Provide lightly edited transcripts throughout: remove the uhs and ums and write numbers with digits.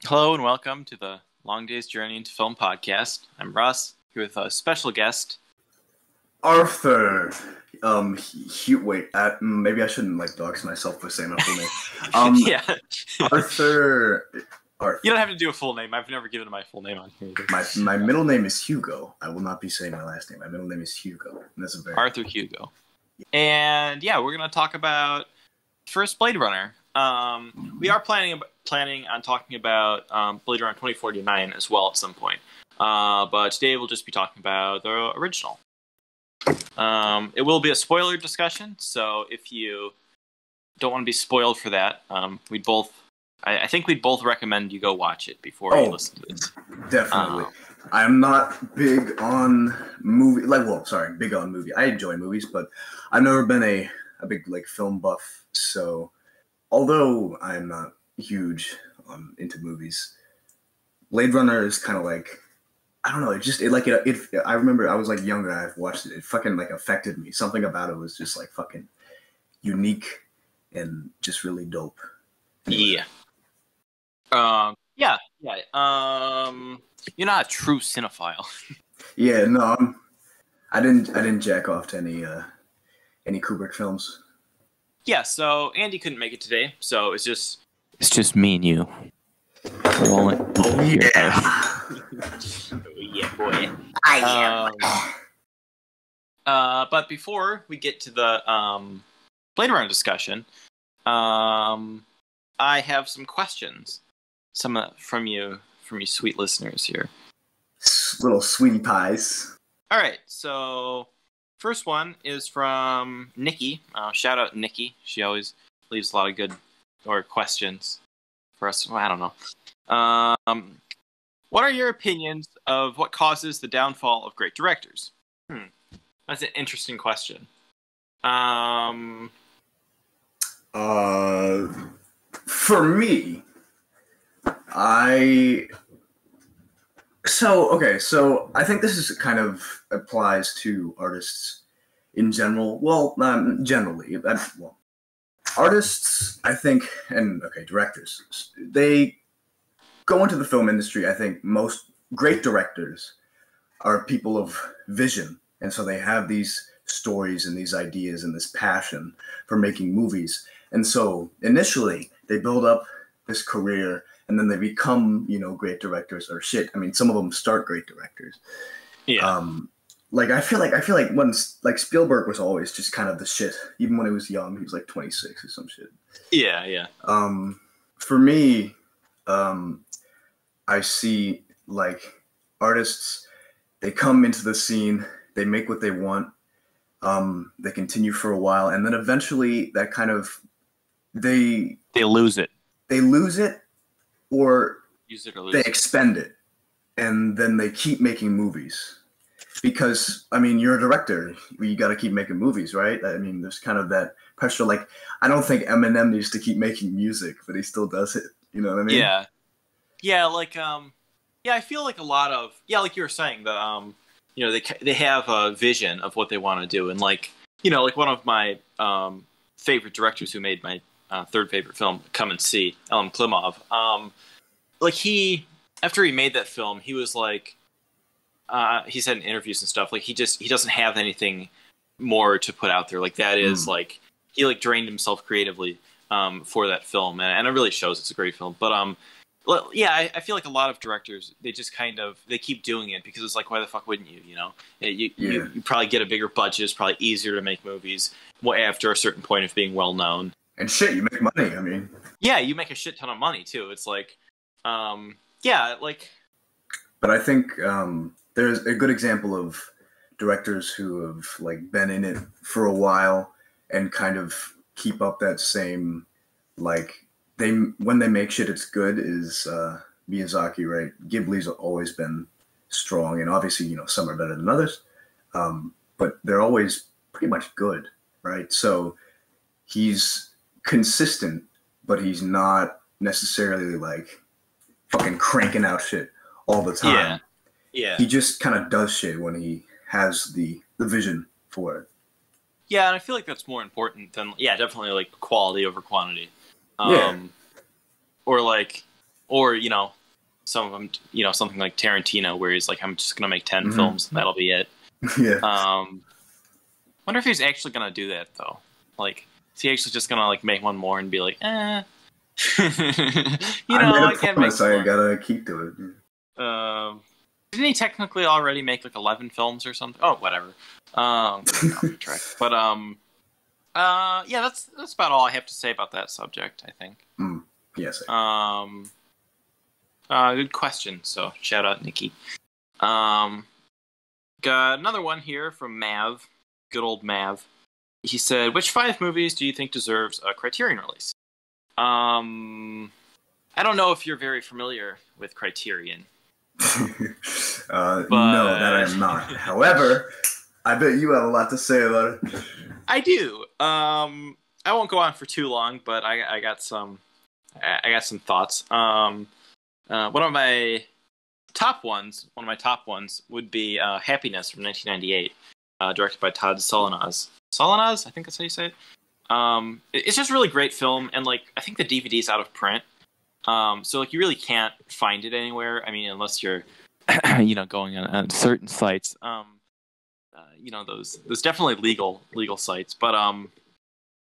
Hello and welcome to the Long Day's Journey into Film podcast. I'm Russ, here with a special guest, Arthur. Wait. Maybe I shouldn't dox myself for saying my full name. yeah. Arthur. You don't have to do a full name. I've never given my full name on here either. My middle name is Hugo. I will not be saying my last name. My middle name is Hugo. And that's a very Arthur Hugo. And yeah, we're going to talk about first Blade Runner. We are planning on talking about Blade Runner 2049 as well at some point. But today we'll just be talking about the original. It will be a spoiler discussion, so if you don't want to be spoiled for that, I think we'd both recommend you go watch it before you listen to this. Definitely. I'm not big on movie. Big on movie. I enjoy movies, but I've never been a big film buff. So, although I'm not huge into movies, Blade Runner is kind of I don't know. I remember I was younger. I've watched it. It fucking affected me. Something about it was just fucking unique and just really dope. Anyway. Yeah. You're not a true cinephile. Yeah, no, I didn't jack off to any Kubrick films. Yeah, so Andy couldn't make it today, so it's just me and you. Oh yeah. Yeah, boy. But before we get to the Blade Runner discussion, I have some questions. From you sweet listeners here. Little sweetie pies. All right, so first one is from Nikki. Shout out Nikki. She always leaves a lot of good questions for us. Well, I don't know. What are your opinions of what causes the downfall of great directors? That's an interesting question. For me, So I think this is kind of applies to artists in general. Well, generally, artists, I think, and directors, they go into the film industry. I think most great directors are people of vision, and so they have these stories and these ideas and this passion for making movies. And so initially, they build up this career. And then they become, great directors or shit. I mean, some of them start great directors. Yeah. I feel like when Spielberg was always just kind of the shit. Even when he was young, he was 26 or some shit. Yeah. For me, I see artists. They come into the scene. They make what they want. They continue for a while, and then eventually that kind of they lose it. They lose it. Or use it or lose they expend it, and then they keep making movies. Because, I mean, you're a director. You got to keep making movies, right? I mean, there's kind of that pressure. I don't think Eminem needs to keep making music, but he still does it. You know what I mean? Yeah. Yeah, I feel like a lot of... Yeah, like you were saying, they have a vision of what they want to do. And, one of my favorite directors who made my third favorite film, Come and See, Elem Klimov. After he made that film, he was he said in interviews and stuff, he doesn't have anything more to put out there. That is he drained himself creatively for that film, and it really shows. It's a great film. But I feel like a lot of directors, they just they keep doing it because it's why the fuck wouldn't you? You probably get a bigger budget. It's probably easier to make movies after a certain point of being well known. And shit, you make money. I mean, yeah, you make a shit ton of money too. It's But I think there's a good example of directors who have been in it for a while and kind of keep up that same when they make shit it's good is Miyazaki, right? Ghibli's always been strong, and obviously some are better than others, but they're always pretty much good, right? So he's consistent, but he's not necessarily fucking cranking out shit all the time. Yeah. He just kind of does shit when he has the vision for it. Yeah, and I feel like that's more important than definitely quality over quantity. or some of them, something like Tarantino, where he's like, I'm just gonna make 10 films, and that'll be it. Yeah. Wonder if he's actually gonna do that though. Like, is he actually just gonna like make one more and be like, I can't make. So I gotta keep to it. Didn't he technically already make like 11 films or something? Oh, whatever. Track. But yeah, that's about all I have to say about that subject, I think. Yes. Good question. So shout out Nikki. Got another one here from Mav. Good old Mav. He said, which 5 movies do you think deserves a Criterion release? I don't know if you're very familiar with Criterion. No, that I am not. However, I bet you have a lot to say about it. I do. I won't go on for too long, but I got some thoughts. One of my top ones would be Happiness from 1998, directed by Todd Solondz. Solondz, I think that's how you say it. It's just a really great film, and like I think the DVD's out of print. So like you really can't find it anywhere. I mean, unless you're, going on certain sites. Those definitely legal sites. But I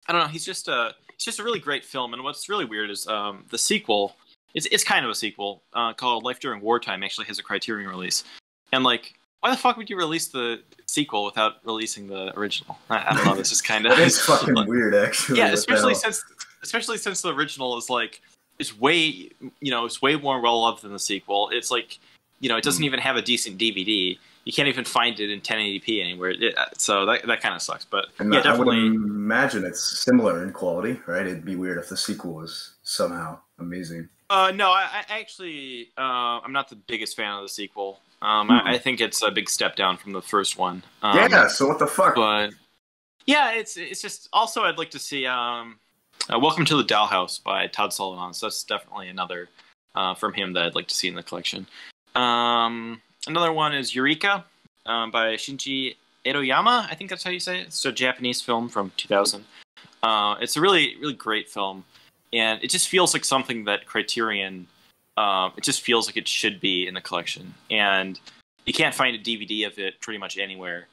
don't know. He's just a really great film. And what's really weird is the sequel. It's kind of a sequel called Life During Wartime. Actually, has a Criterion release. And like, why the fuck would you release the sequel without releasing the original? I don't know. This is kind of it's fucking weird, actually. Yeah, especially since the original is like. It's way more well loved than the sequel. It's like, it doesn't even have a decent DVD. You can't even find it in 1080p anywhere. So that kind of sucks. But and yeah, definitely. I would imagine it's similar in quality, right? It'd be weird if the sequel was somehow amazing. No, I actually, I'm not the biggest fan of the sequel. I think it's a big step down from the first one. Yeah. So what the fuck? But yeah, it's just also I'd like to see. Welcome to the Dollhouse by Todd Solondz. That's definitely another from him that I'd like to see in the collection. Another one is Eureka by Shinji Edoyama. I think that's how you say it. It's a Japanese film from 2000. It's a really, really great film. And it just feels like something that Criterion, it just feels like it should be in the collection. And you can't find a DVD of it pretty much anywhere.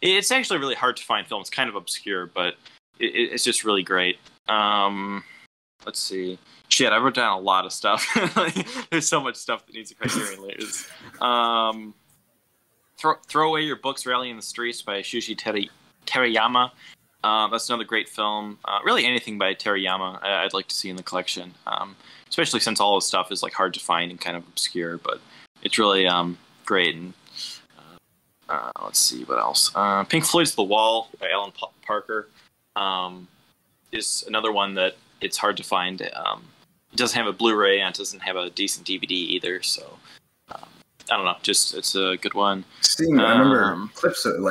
It's actually really hard to find film. It's kind of obscure, but it's just really great. Let's see. Shit, I wrote down a lot of stuff. There's so much stuff that needs a Criterion release. Throw Away Your Books, Rally in the Streets by Shushi Terayama. That's another great film. Really anything by Terayama I'd like to see in the collection. Especially since all this stuff is like hard to find and kind of obscure, but it's really great. And let's see what else. Pink Floyd's The Wall by Alan Parker is another one that it's hard to find. It doesn't have a Blu-ray and it doesn't have a decent DVD either, so I don't know. Just it's a good one. I remember clips of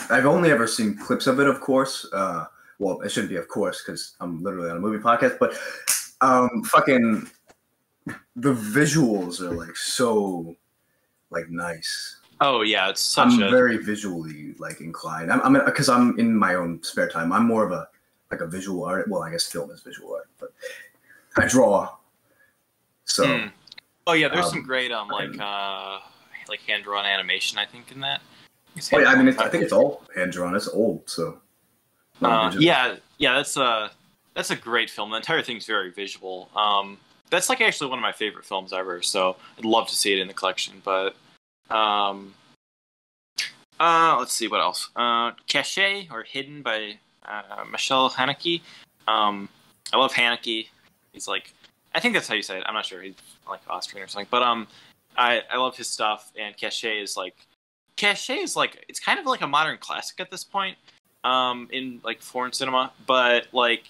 I've only ever seen clips of it, of course. Well, it shouldn't be of course because I'm literally on a movie podcast, but fucking the visuals are like so like nice. Oh yeah, it's such I'm very visually like inclined. I'm because I'm in my own spare time. I'm more of a visual art. Well, I guess film is visual art, but I draw. So. Oh yeah, there's some great like hand drawn animation. I think in that. Oh yeah, I mean, I think it's all hand drawn. It's old, so. Yeah, that's a great film. The entire thing's very visual. That's like actually one of my favorite films ever. So I'd love to see it in the collection. But let's see what else. Caché or Hidden by Michel Haneke. I love Haneke. He's like, I think that's how you say it. I'm not sure. He's like Austrian or something. But I love his stuff. And Caché is like, it's kind of like a modern classic at this point. In like foreign cinema, but like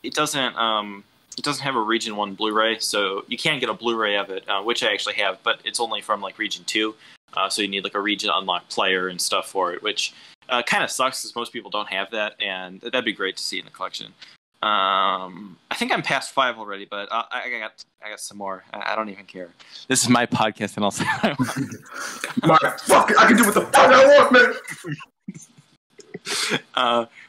it doesn't have a Region 1 Blu-ray, so you can't get a Blu-ray of it, which I actually have, but it's only from like Region 2, so you need like a Region Unlocked player and stuff for it, which kind of sucks because most people don't have that, and that'd be great to see in the collection. I think I'm past 5 already, but I got some more. I don't even care. This is my podcast, and I'll say what I want. I can do what the fuck I want, man.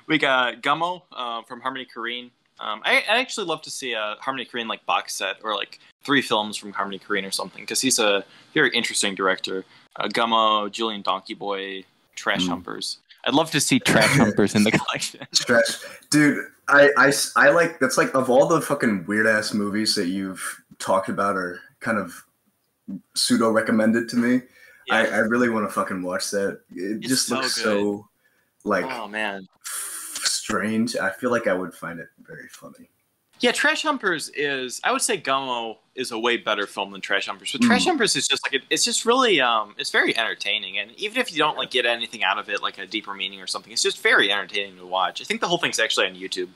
We got Gummo from Harmony Korine. I actually love to see a Harmony Korine like box set or like 3 films from Harmony Korine or something because he's a very interesting director. Gummo, Julian Donkey Boy, Trash Humpers. I'd love to see Trash Humpers in the collection. Trash, dude. I like that's like of all the fucking weird ass movies that you've talked about or kind of pseudo recommended to me. Yeah. I really want to fucking watch that. It just looks so like oh man strange. I feel like I would find it very funny. Yeah, Trash Humpers is, I would say Gummo is a way better film than Trash Humpers. But Trash Humpers is just like, it's just really, it's very entertaining. And even if you don't like get anything out of it, like a deeper meaning or something, it's just very entertaining to watch. I think the whole thing's actually on YouTube.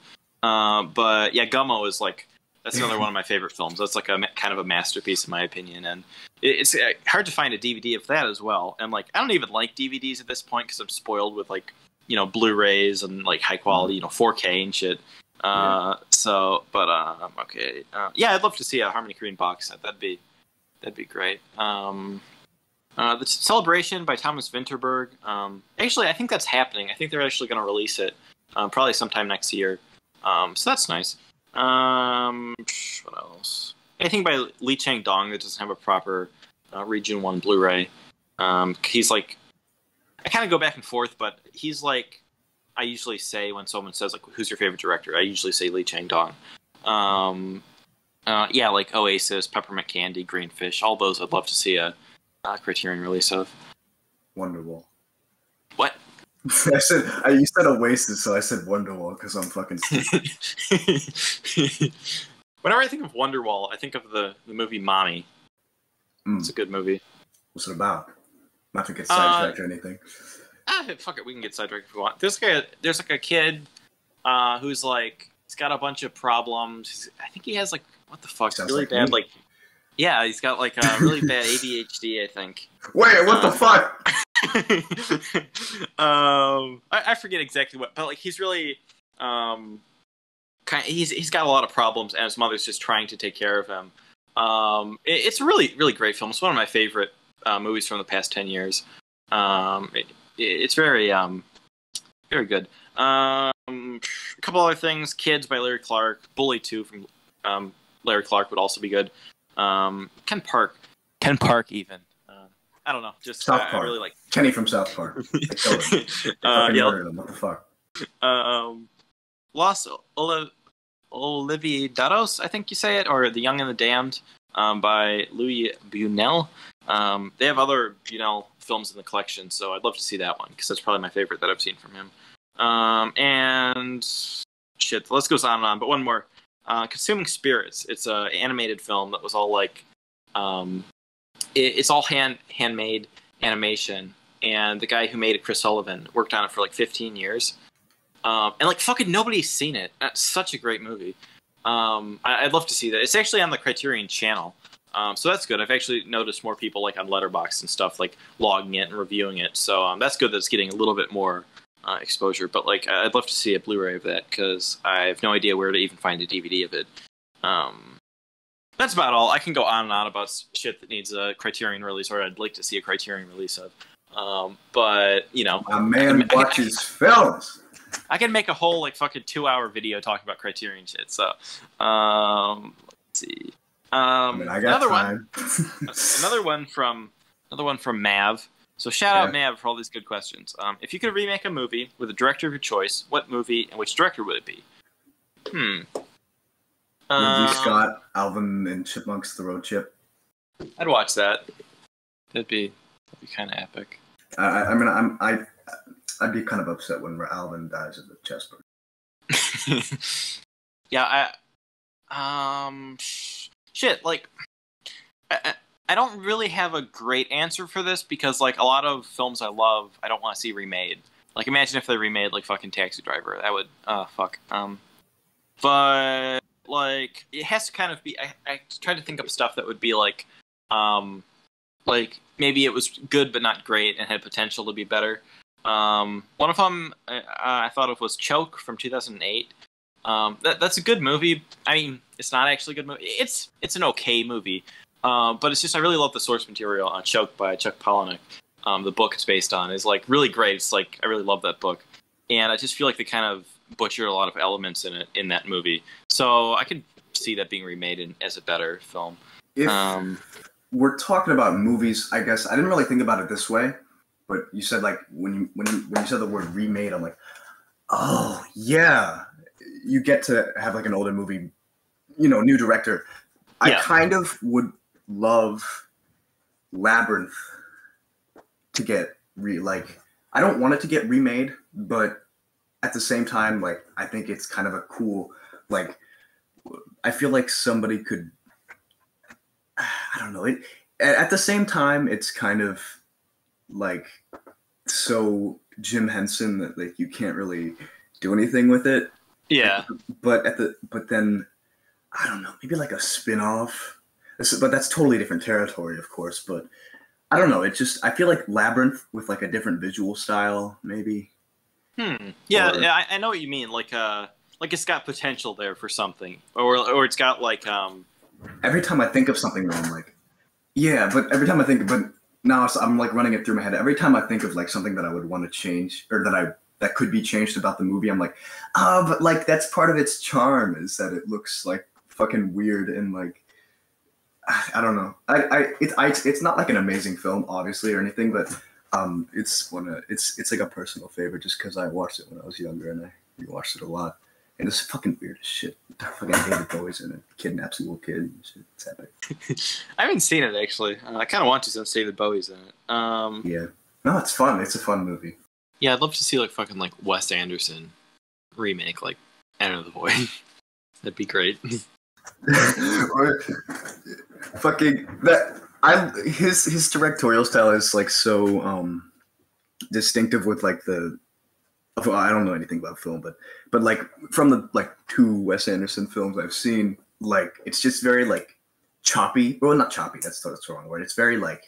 But yeah, Gummo is like, that's another one of my favorite films. That's like a kind of a masterpiece in my opinion. And it's hard to find a DVD of that as well. And like, I don't even like DVDs at this point because I'm spoiled with like, you know, Blu-rays and like high quality, you know, 4K and shit. Okay. Yeah, I'd love to see a Harmony Korine box set. That'd be great. The Celebration by Thomas Vinterberg. Actually, I think that's happening. I think they're actually going to release it probably sometime next year. So that's nice. What else? Anything by Lee Chang-dong that doesn't have a proper Region 1 Blu-ray. He's like, I kind of go back and forth, but he's like, I usually say when someone says like, "Who's your favorite director?" I usually say Lee Chang-dong. Yeah, like Oasis, Peppermint Candy, Greenfish, all those. I'd love to see a Criterion release of. Wonderwall. What? You said Oasis, so I said Wonderwall because I'm fucking stupid. Whenever I think of Wonderwall, I think of the movie Mommy. It's a good movie. What's it about? Not to get sidetracked or anything. Fuck it, we can get sidetracked if we want. There's like a kid who's like, he's got a bunch of problems. I think he has like, what the fuck, really bad me. Like, yeah, he's got like a really bad ADHD, I think. Wait, what the fuck? I forget exactly what, but like he's really he's got a lot of problems, and his mother's just trying to take care of him. It's a really, really great film. It's one of my favorite movies from the past 10 years. It's very, very good. A couple other things. Kids by Larry Clark. Bully 2 from Larry Clark would also be good. Ken Park even. I don't know. Just South Park. I really like Kenny from South Park. I killed him. Him. What the fuck? Los Olvidados, I think you say it, or The Young and the Damned, by Louis Buñuel. They have other Buñuel films in the collection, so I'd love to see that one because that's probably my favorite that I've seen from him. And shit, the list goes on and on. But one more, Consuming Spirits. It's an animated film that was all like, it's all handmade animation, and the guy who made it, Chris Sullivan, worked on it for like 15 years. And like fucking nobody's seen it. That's such a great movie. I'd love to see that. It's actually on the Criterion channel. So that's good. I've actually noticed more people like on Letterboxd and stuff like logging it and reviewing it. So that's good that it's getting a little bit more exposure. But like I'd love to see a Blu-ray of that because I have no idea where to even find a DVD of it. That's about all. I can go on and on about shit that needs a Criterion release, or I'd like to see a Criterion release of. But you know, a man watches films. I can make a whole like fucking 2-hour video talking about Criterion shit. So let's see. I got another one from Mav. So shout out Mav for all these good questions. If you could remake a movie with a director of your choice, what movie and which director would it be? Ridley Scott, Alvin and Chipmunks: The Road Chip. I'd watch that. That'd be kind of epic. I'd be kind of upset when Alvin dies of the chest burn. Yeah, shit, like, I don't really have a great answer for this because, like, a lot of films I love, I don't want to see remade. Like, imagine if they remade, like, fucking Taxi Driver. That would, fuck. But, like, it has to kind of be, I tried to think of stuff that would be, like, maybe it was good but not great and had potential to be better. One of them I thought of was Choke from 2008. That's a good movie. I mean, it's not actually a good movie. It's an okay movie. But it's just, I really love the source material on Choke by Chuck Palahniuk. The book it's based on is like really great. It's like, I really love that book. And I just feel like they kind of butchered a lot of elements in that movie. So I could see that being remade as a better film. If we're talking about movies, I guess I didn't really think about it this way, but you said like when you said the word remade, I'm like, oh yeah, you get to have like an older movie, new director. I kind of would love Labyrinth to get I don't want it to get remade, but at the same time, like I think it's kind of a cool, like I feel like somebody could, I don't know, at the same time it's kind of like so Jim Henson that like you can't really do anything with it. Yeah. But then I don't know, maybe like a spin-off. But that's totally different territory, of course, but I don't know. It just, I feel like Labyrinth with like a different visual style, maybe. Yeah, I know what you mean. Like it's got potential there for something, or it's got like Every time I think of something, though, I'm like, yeah. But every time I think, but now I'm like running it through my head. Every time I think of like something that I would want to change, or that could be changed about the movie, I'm like, but like that's part of its charm is that it looks like fucking weird and like. I don't know. It's not like an amazing film, obviously, or anything, but it's like a personal favorite just because I watched it when I was younger and I rewatched it a lot. And it's fucking weird as shit. Fucking David Bowie's in it. Kidnaps a little kid and shit. It's epic. I haven't seen it actually. I kind of want to since David Bowie's in it. Yeah. No, it's fun. It's a fun movie. Yeah, I'd love to see like fucking like Wes Anderson remake like Enter the Void. That'd be great. Fucking his directorial style is like so distinctive with like I don't know anything about film, but like from the like 2 Wes Anderson films I've seen, like it's just very like choppy. Well, not choppy. That's the wrong word. It's very like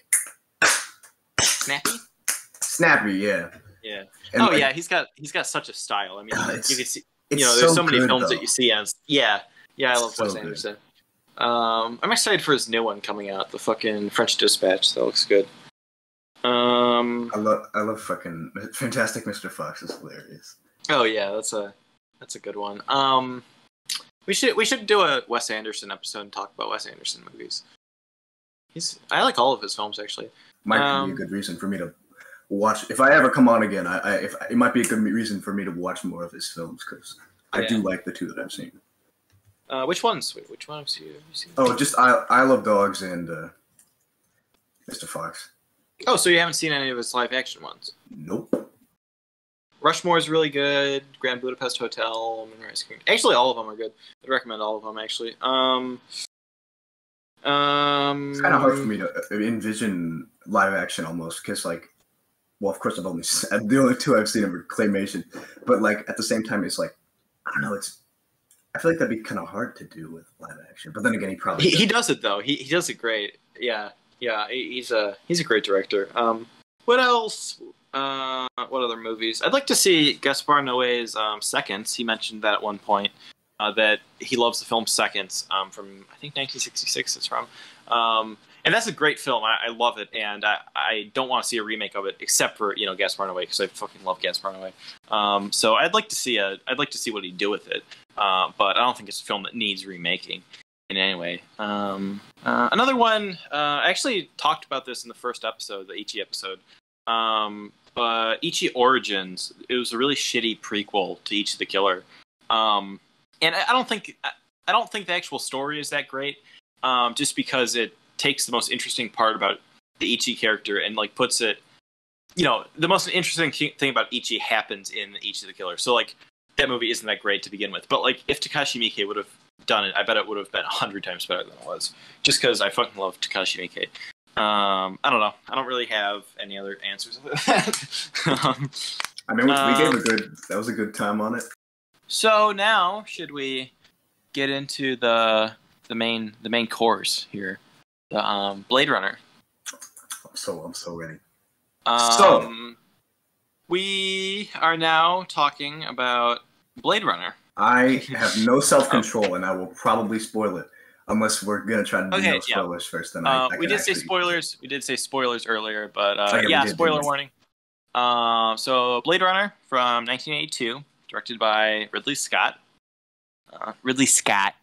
snappy. Yeah. Yeah. And, like, yeah. He's got such a style. I mean, you can see. There's so so many good, films though. that you see on. Yeah. I love So Wes good. Anderson. I'm excited for his new one coming out, the fucking French Dispatch. That looks good. I love fucking Fantastic Mr. Fox is hilarious. Oh yeah, that's a good one. We should do a Wes Anderson episode and talk about Wes Anderson movies. I like all of his films actually. Might be a good reason for me to watch. If I ever come on again, it might be a good reason for me to watch more of his films because I do like the 2 that I've seen. Which ones? Which one have you seen? Oh, just I Love Dogs and Mr. Fox. Oh, so you haven't seen any of his live action ones? Nope. Rushmore is really good. Grand Budapest Hotel. Moonrise Kingdom. Actually, all of them are good. I'd recommend all of them. Actually. It's kind of hard for me to envision live action almost because like, well, of course the only 2 I've seen are claymation, but like at the same time it's like I don't know. I feel like that'd be kind of hard to do with live action, but then again, he does it though. He does it great. Yeah. He's a great director. What else? What other movies? I'd like to see Gaspar Noé's Seconds. He mentioned that at one point that he loves the film Seconds from I think 1966. It's from, and that's a great film. I love it, and I don't want to see a remake of it except for Gaspar Noé because I fucking love Gaspar Noé. So I'd like to see what he'd do with it. But I don't think it's a film that needs remaking in any way. Another one, I actually talked about this in the first episode, the Ichi episode. But Ichi Origins, it was a really shitty prequel to Ichi the Killer. And I don't think the actual story is that great. Just because it takes the most interesting part about the Ichi character and like puts it, the most interesting thing about Ichi happens in Ichi the Killer. So like that movie isn't that great to begin with. But like if Takashi Miike would have done it, I bet it would have been 100 times better than it was. Just because I fucking love Takashi Miike. I don't know. I don't really have any other answers other than that. I mean, that was a good time on it. So now, should we get into the main course here, the Blade Runner? I'm so ready. We are now talking about Blade Runner. I have no self-control, and I will probably spoil it unless we're gonna try to do no spoilers first. Then we did say spoilers. We did say spoilers earlier, but spoiler warning. So Blade Runner from 1982, directed by Ridley Scott. Ridley Scott.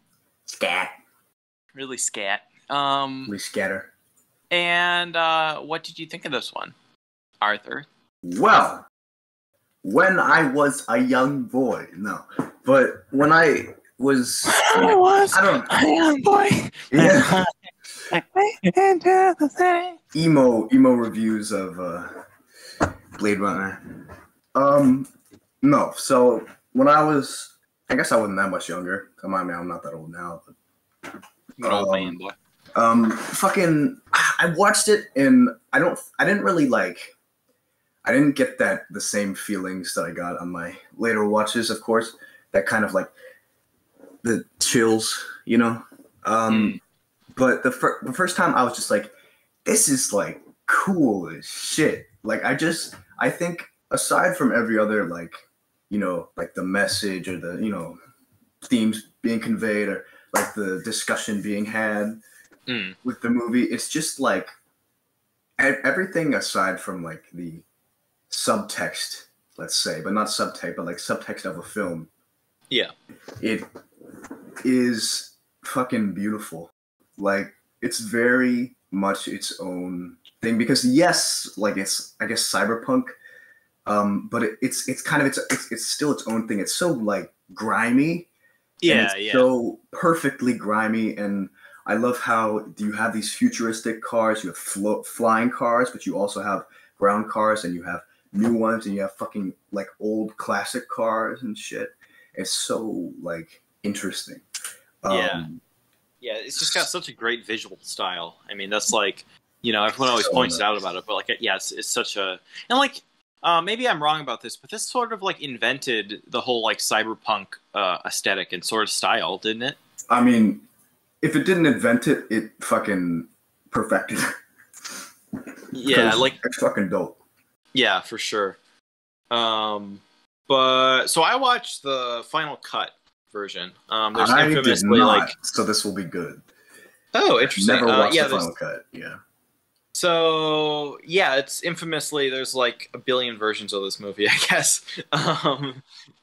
Scat. Ridley Scott. We scatter. And what did you think of this one, Arthur? Well, when I was a young boy, no, but when I was a young boy. Yeah. emo reviews of Blade Runner. No, so when I guess I wasn't that much younger. Come on, man, I'm not that old now. But, old man, boy. I watched it and I didn't get the same feelings that I got on my later watches, of course. That kind of like the chills, you know? But the first time I was just like, this is like cool as shit. Like I think aside from every other like, you know, like the message or the, you know, themes being conveyed or like the discussion being had with the movie, it's just like everything aside from like the subtext, let's say, but not subtext, but like subtext of a film. Yeah. It is fucking beautiful. Like, it's very much its own thing because yes, like it's, I guess, cyberpunk, but it's kind of it's still its own thing. It's so like grimy. Yeah, so perfectly grimy, and I love how you have these futuristic cars, you have flying cars, but you also have ground cars, and you have new ones, and you have fucking like old classic cars and shit. It's so like interesting. Yeah, it's just got such a great visual style. I mean, that's like, you know, everyone always points out about it, but like, yeah, it's such a, and like, maybe I'm wrong about this, but this sort of like invented the whole like cyberpunk aesthetic and sort of style, didn't it? I mean, if it didn't invent it, it fucking perfected it. Yeah, like it's fucking dope. Yeah, for sure. But so I watched the final cut version. There's infamously like, so this will be good. Oh, interesting. Never watched the final cut. Yeah. So yeah, it's infamously there's like a billion versions of this movie, I guess.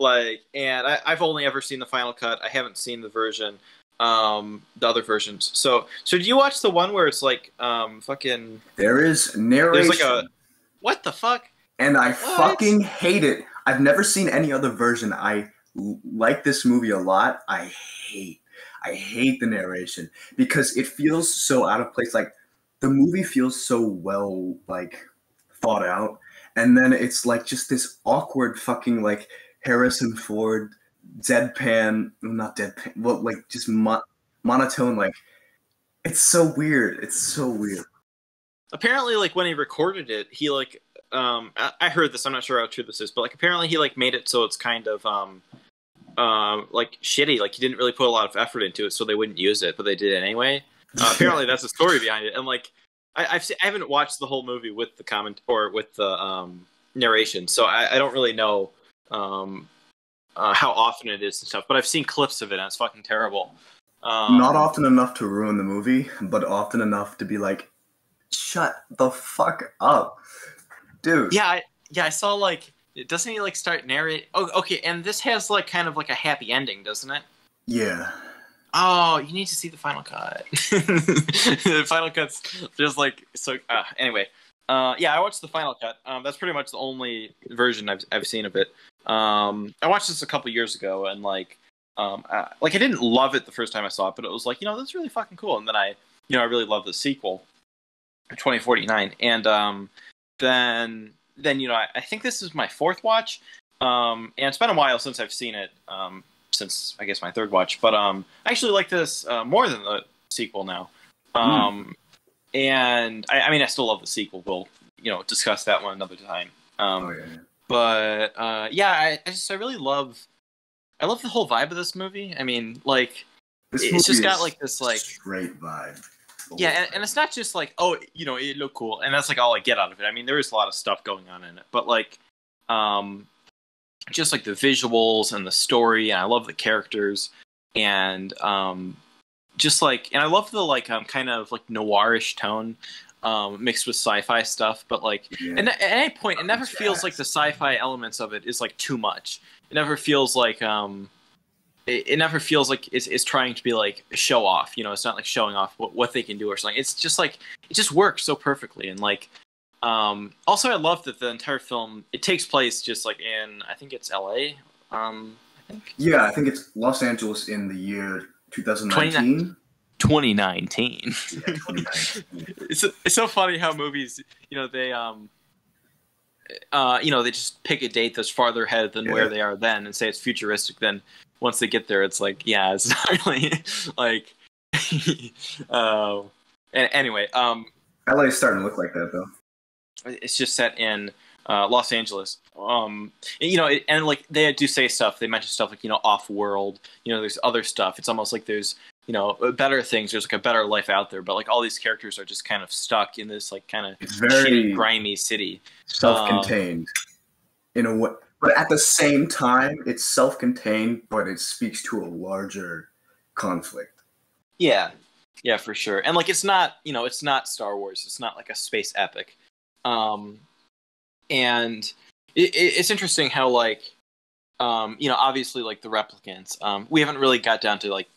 Like, and I've only ever seen the final cut. I haven't seen the version, the other versions. So did you watch the one where it's like fucking? There is narration. There's like a what the fuck? And I fucking hate it. I've never seen any other version. I like this movie a lot. I hate the narration because it feels so out of place. Like the movie feels so well like thought out, and then it's like just this awkward fucking like Harrison Ford not deadpan, well, like just monotone. Like it's so weird. It's so weird. Apparently, like when he recorded it, he like I heard this. I'm not sure how true this is, but like apparently he like made it so it's kind of like shitty. Like he didn't really put a lot of effort into it, so they wouldn't use it, but they did anyway. Apparently that's the story behind it. And like I haven't watched the whole movie with the comment or with the narration, so I don't really know how often it is and stuff. But I've seen clips of it, and it's fucking terrible. Not often enough to ruin the movie, but often enough to be like, shut the fuck up, dude. Yeah, I saw like, doesn't he like start narrating? Oh, okay, and this has like kind of like a happy ending, doesn't it? Yeah. Oh, you need to see the final cut. The final cut's just like so. Anyway, yeah, I watched the final cut. That's pretty much the only version I've seen of it. I watched this a couple years ago, and like I didn't love it the first time I saw it, but it was like, you know, that's really fucking cool. And then I really loved the sequel, 2049, and then you know, I think this is my fourth watch, and it's been a while since I've seen it, since I guess my third watch, but I actually like this more than the sequel now, and I mean I still love the sequel. We'll discuss that one another time. But yeah, I really love the whole vibe of this movie. I mean, like it's just got like this like great vibe. Yeah, and it's not just like, oh, it looked cool, and that's like all I get out of it. I mean, there is a lot of stuff going on in it, but like, just like the visuals and the story, and I love the characters, and just like, and I love the like kind of like noirish tone, mixed with sci-fi stuff. But like, and at any point, it never feels like the sci-fi elements of it is like too much. never feels like it never feels like it's trying to be like show off. You know, it's not like showing off what they can do or something. It's just like it just works so perfectly. And like also I love that the entire film, it takes place just like in, I think it's LA. I think. Yeah, I think it's Los Angeles in the year 2019. 2019. Yeah, 2019. It's so funny how movies, you know, they they just pick a date that's farther ahead than where they are then and say it's futuristic. Then once they get there, it's like, yeah, it's not really like. Anyway, LA is starting to look like that though. it's just set in Los Angeles. And like they do say stuff. They mention stuff like, off-world. There's other stuff. It's almost like there's better things. There's like a better life out there. But like all these characters are just kind of stuck in this like kind of shitty, grimy city. Self-contained in a way, but at the same time, it's self-contained, but it speaks to a larger conflict. Yeah, for sure. And like it's not Star Wars. It's not like a space epic. And it's interesting how like obviously like the replicants. We haven't really got down to like,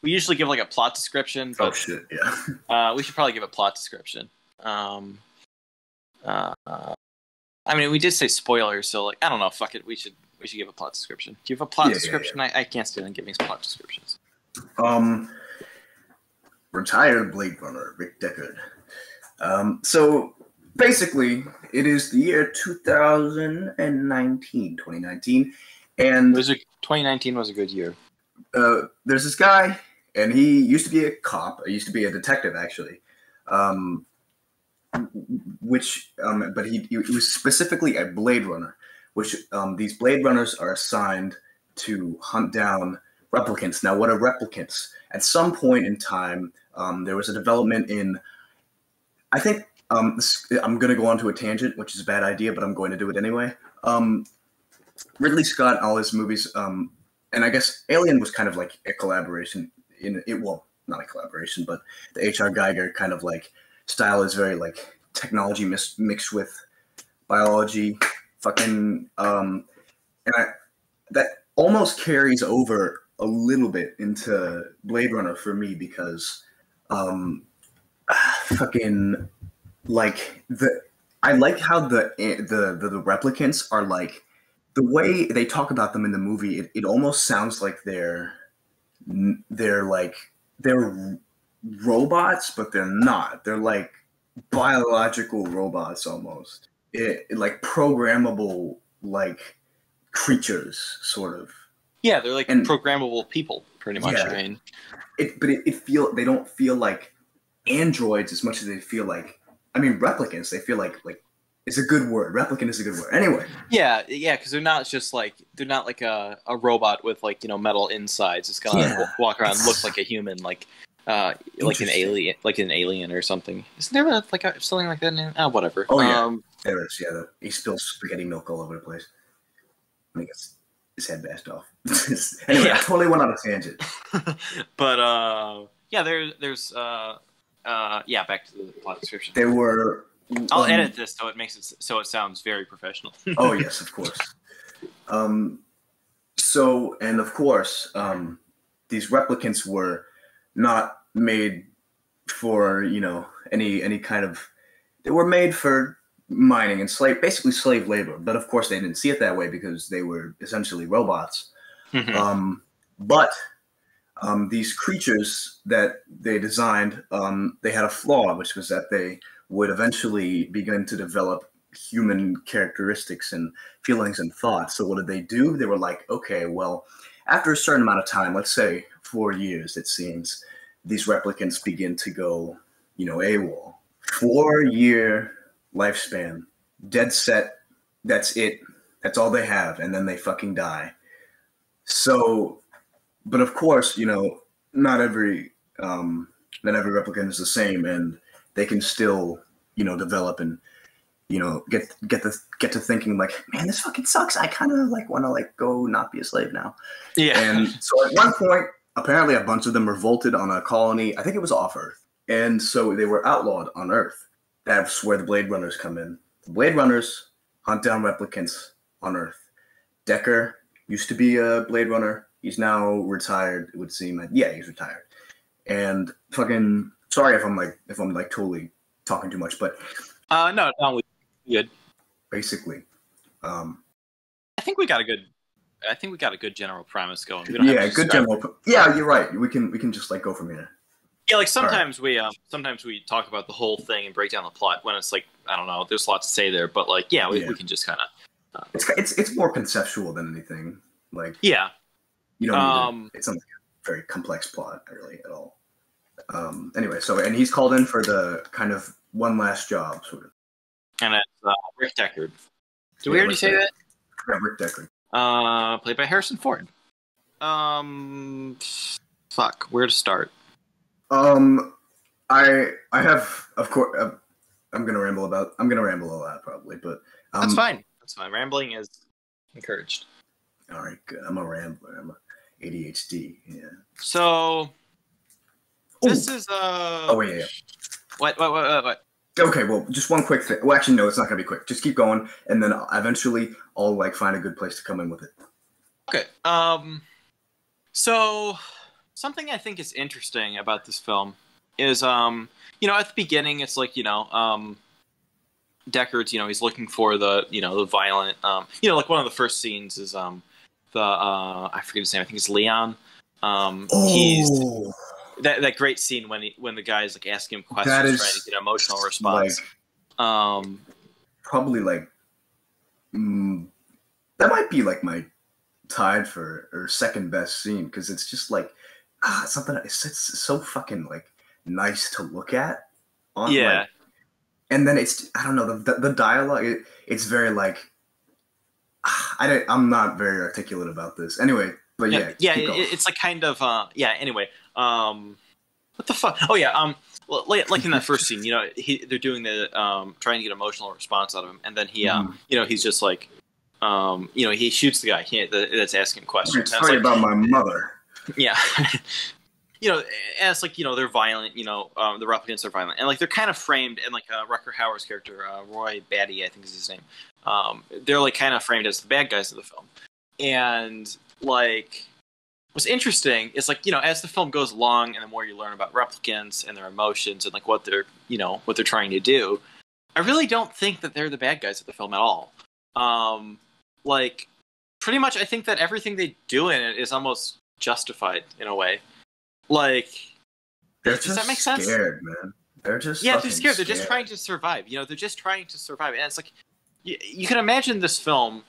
we usually give like a plot description. But, oh shit! Yeah. We should probably give a plot description. I mean, we did say spoilers, so like I don't know. Fuck it. We should give a plot description. Do you have a plot description? Yeah. I can't stand giving plot descriptions. Retired Blade Runner Rick Deckard. So basically, it is the year 2019, and 2019 was a good year. There's this guy, and he used to be a cop. He used to be a detective, actually. But he was specifically a Blade Runner, which these Blade Runners are assigned to hunt down replicants. Now, what are replicants? At some point in time, there was a development in, I think, I'm going to go on to a tangent, which is a bad idea, but I'm going to do it anyway. Ridley Scott, all his movies, and I guess Alien was kind of like a collaboration. Well, not a collaboration, but the H.R. Geiger kind of like style is very like technology mixed with biology, fucking, and that almost carries over a little bit into Blade Runner for me because, fucking, like I like how the replicants are like, the way they talk about them in the movie, it almost sounds like they're robots, but they're not. They're like biological robots almost. Like programmable like creatures, sort of. Yeah, they're like programmable people, pretty much. Yeah. I mean, they don't feel like androids as much as they feel like. I mean, replicants. They feel like it's a good word. Replicant is a good word. Anyway. Yeah, because they're not like a robot with like metal insides. It's gonna walk around, and look like a human, like an alien or something. Isn't there something like that? Whatever. Oh yeah, there is. Yeah, he spills spaghetti milk all over the place. I think his head bashed off. Anyway, I totally went on a tangent. But there's back to the plot description. There were. I'll edit this so it makes it so it sounds very professional. Oh yes, of course. So, and of course, these replicants were not made for any kind of. They were made for mining and basically slave labor. But of course, they didn't see it that way because they were essentially robots. Mm-hmm. But these creatures that they designed, they had a flaw, which was that they would eventually begin to develop human characteristics and feelings and thoughts. So what did they do? They were like, okay, well, after a certain amount of time, let's say 4 years, it seems, these replicants begin to go, AWOL. 4-year lifespan, dead set, that's it. That's all they have, and then they fucking die. So, but of course, not every replicant is the same, and they can still, develop and, get to thinking like, man, this fucking sucks. I kind of like want to like go not be a slave now. Yeah. And so at one point, apparently a bunch of them revolted on a colony. I think it was off Earth. And so they were outlawed on Earth. That's where the Blade Runners come in. The Blade Runners hunt down replicants on Earth. Deckard, used to be a Blade Runner. He's now retired. It would seem. Yeah, he's retired. And fucking sorry if I'm like totally talking too much, but no, we good. Basically, I think we got a good general premise going. Yeah, good general. Yeah, you're right. We can just like go from here. Yeah, like sometimes we talk about the whole thing and break down the plot when it's like, I don't know, there's a lot to say there, but like we can just kind of. It's more conceptual than anything. Like you don't need it's not like a very complex plot really at all. Anyway, and he's called in for the kind of one last job sort of. And it's Rick Deckard. Did we already say that? Yeah, Rick Deckard. Played by Harrison Ford. Fuck, where to start? I have, of course, I'm gonna ramble a lot probably, but that's fine. That's fine. Rambling is encouraged. All right, good. I'm a rambler. I'm a ADHD. Yeah. So this is Oh wait, yeah. What? Okay, well, just one quick thing. Well, actually, no, it's not gonna be quick. Just keep going, and then eventually I'll like find a good place to come in with it. Okay. So something I think is interesting about this film is, at the beginning, it's like, Deckard's, he's looking for the, the violent, like one of the first scenes is, I forget his name. I think it's Leon. He's that great scene when the guy's like asking him questions, trying to get an emotional response. Like, probably like, that might be like my tied for or second best scene because it's just like something. It's so fucking like nice to look at. And then it's I don't know the dialogue. It's very like I'm not very articulate about this anyway. But yeah, it's like kind of Anyway, what the fuck? Oh yeah, like in that first scene, they're doing the trying to get emotional response out of him, and then he he's just like. He shoots the guy that's asking questions. Sorry about my mother. Yeah. And it's like, they're violent, the replicants are violent. And like, they're kind of framed, and like Rutger Hauer's character, Roy Batty, I think is his name. They're like kind of framed as the bad guys of the film. And like, what's interesting is like, as the film goes along and the more you learn about replicants and their emotions and like what they're trying to do, I really don't think that they're the bad guys of the film at all. Like, pretty much, I think that everything they do in it is almost justified in a way. Like, does that make sense? Scared, man. They're just they're scared. They're just trying to survive. They're just trying to survive. And it's like, you can imagine this film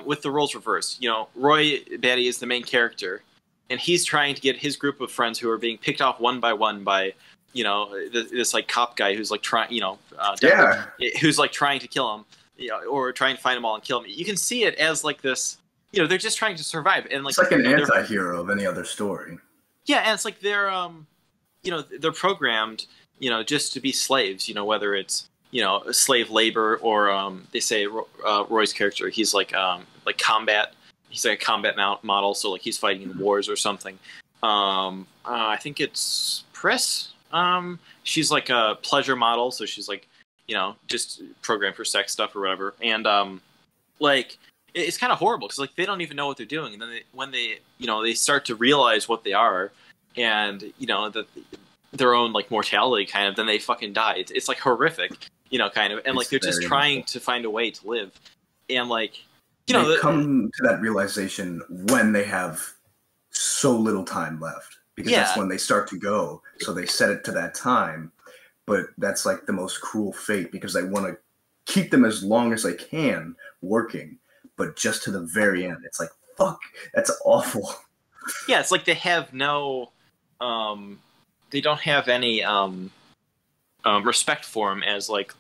with the roles reversed. Roy Batty is the main character, and he's trying to get his group of friends who are being picked off one by one by, this like cop guy who's like trying, who's like trying to kill him. Or trying to find them all and kill them. You can see it as like this. They're just trying to survive, and like it's like an anti-hero of any other story. Yeah, and it's like they're they're programmed, just to be slaves. Whether it's slave labor or they say Roy's character, he's like combat. He's like a combat model, so like he's fighting in wars or something. I think it's Pris. She's like a pleasure model, so she's like. Just programmed for sex stuff or whatever. And, like, it's kind of horrible because, like, they don't even know what they're doing. And then when they start to realize what they are and, that their own, like, mortality kind of, then they fucking die. It's like, horrific, kind of. And, like, they're just trying to find a way to live. And, like, they come to that realization when they have so little time left. Because that's when they start to go. So they set it to that time. But that's like the most cruel fate because they want to keep them as long as they can working, but just to the very end. It's like, fuck, that's awful. Yeah, it's like they have no, they don't have any respect for him as like,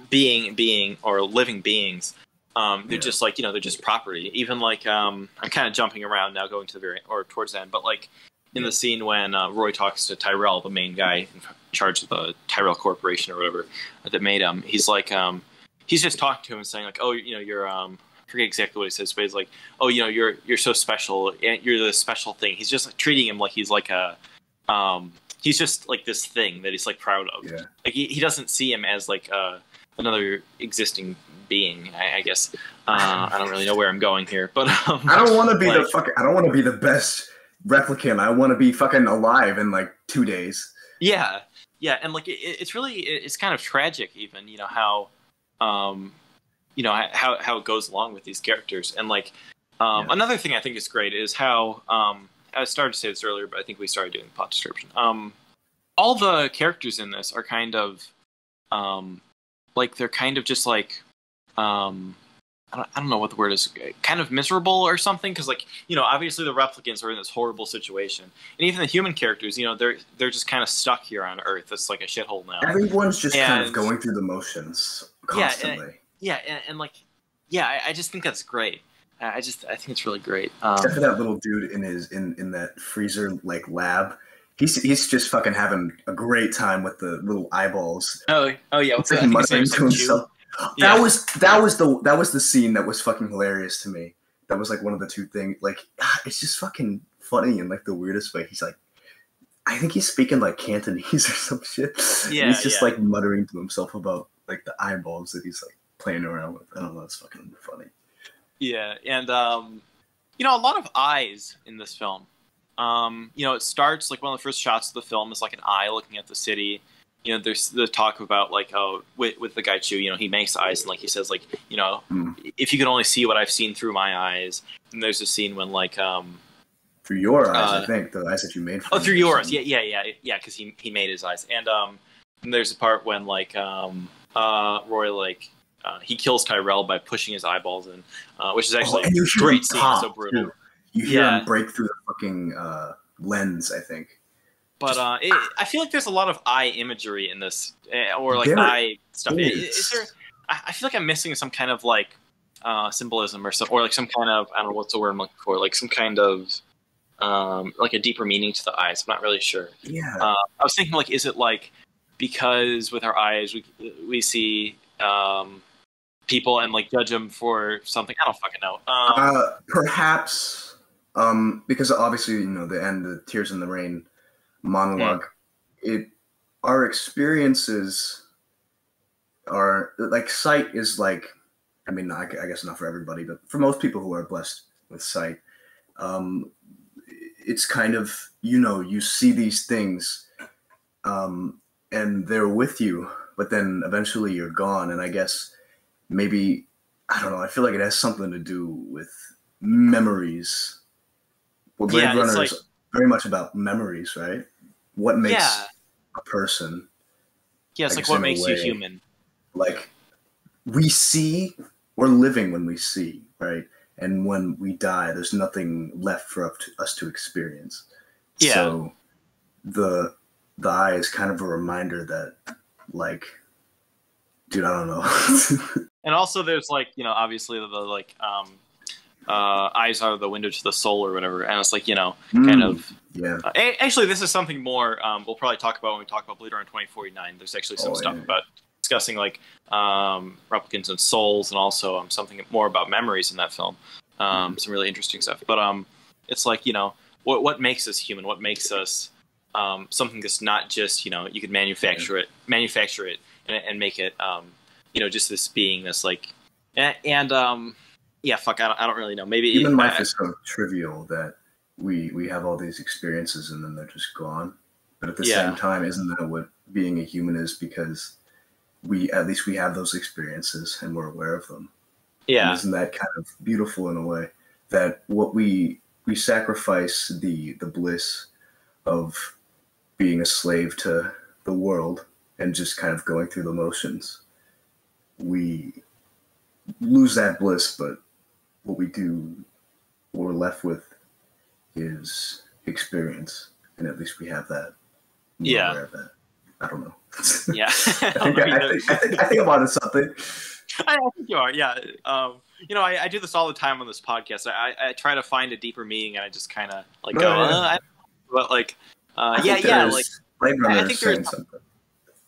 being or living beings. They're just like, they're just property. Even like, I'm kind of jumping around now going to the towards the end, but like in the scene when Roy talks to Tyrell, the main guy in charge of the Tyrell Corporation or whatever that made him, he's like, he's just talking to him and saying like, oh, you're, I forget exactly what he says, but he's like, oh, you're so special, you're the special thing. He's just like, treating him like he's like a, he's just like this thing that he's like proud of. Yeah. Like he doesn't see him as like another existing being. I guess I don't really know where I'm going here, but I don't want to be I don't want to be the best replicant. I want to be fucking alive in like 2 days. Yeah, and like it's kind of tragic, even how how it goes along with these characters, and like another thing I think is great is how I started to say this earlier, but I think we started doing the plot description. All the characters in this are kind of like they're kind of just like I don't know what the word is, kind of miserable or something, because like obviously the replicants are in this horrible situation, and even the human characters, they're just kind of stuck here on Earth. It's like a shithole now. Everyone's just kind of going through the motions constantly. I just think that's great. I think it's really great. Except for that little dude in that freezer like lab. He's just fucking having a great time with the little eyeballs. Oh yeah, what's like muttering to himself. That was the scene that was fucking hilarious to me. That was like one of the two things. Like it's just fucking funny in like the weirdest way. He's like, I think he's speaking like Cantonese or some shit. Yeah, and he's just like muttering to himself about like the eyeballs that he's like playing around with. I don't know. It's fucking funny. Yeah, and a lot of eyes in this film. It starts like one of the first shots of the film is like an eye looking at the city. There's the talk about like with the guy Chu, he makes eyes, and like he says like if you could only see what I've seen through my eyes. And there's a scene when like through your eyes, I think the eyes that you made. Through yours, yeah, because he made his eyes, and there's a part when like Roy like he kills Tyrell by pushing his eyeballs in, which is actually a great scene, so brutal. Too. You hear him break through the fucking lens, I think. But I feel like there's a lot of eye imagery in this, or like eye stuff. Is there? I feel like I'm missing some kind of like symbolism or like some kind of, I don't know what's the word I'm looking for, like some kind of like a deeper meaning to the eyes. I'm not really sure. Yeah. I was thinking like, is it like because with our eyes we see people and like judge them for something? I don't fucking know. Perhaps because obviously the end, the Tears in the Rain monologue, our experiences are like sight is like, I mean, I guess not for everybody, but for most people who are blessed with sight, it's kind of, you see these things and they're with you, but then eventually you're gone. And I guess maybe, I don't know, I feel like it has something to do with memories. Well, Blade Runner is very much about memories, right? What makes a person? Yeah, it's like what makes you human. Like we're living when we see, right? And when we die, there's nothing left for us to experience. Yeah. So the eye is kind of a reminder that, like, dude, I don't know. And also, there's like obviously the like eyes are the window to the soul or whatever, and it's like kind of actually this is something more we'll probably talk about when we talk about Blade Runner 2049. There's actually some stuff about discussing like replicants and souls, and also something more about memories in that film. Some really interesting stuff, but it's like what makes us human, what makes us something that's not just you could manufacture it and make it just this being this like and yeah, fuck, I don't really know. Maybe human life is so trivial that we have all these experiences and then they're just gone. But at the same time, isn't that what being a human is? Because at least we have those experiences and we're aware of them. Yeah, and isn't that kind of beautiful in a way that what we sacrifice the bliss of being a slave to the world and just kind of going through the motions. We lose that bliss, but what we're left with is experience, and at least we have that. We're aware of that. I don't know. Yeah, I think I'm onto something. I think you are. Yeah. I do this all the time on this podcast. I try to find a deeper meaning, and I just kind of like go, but like, like Blade Runner is saying something.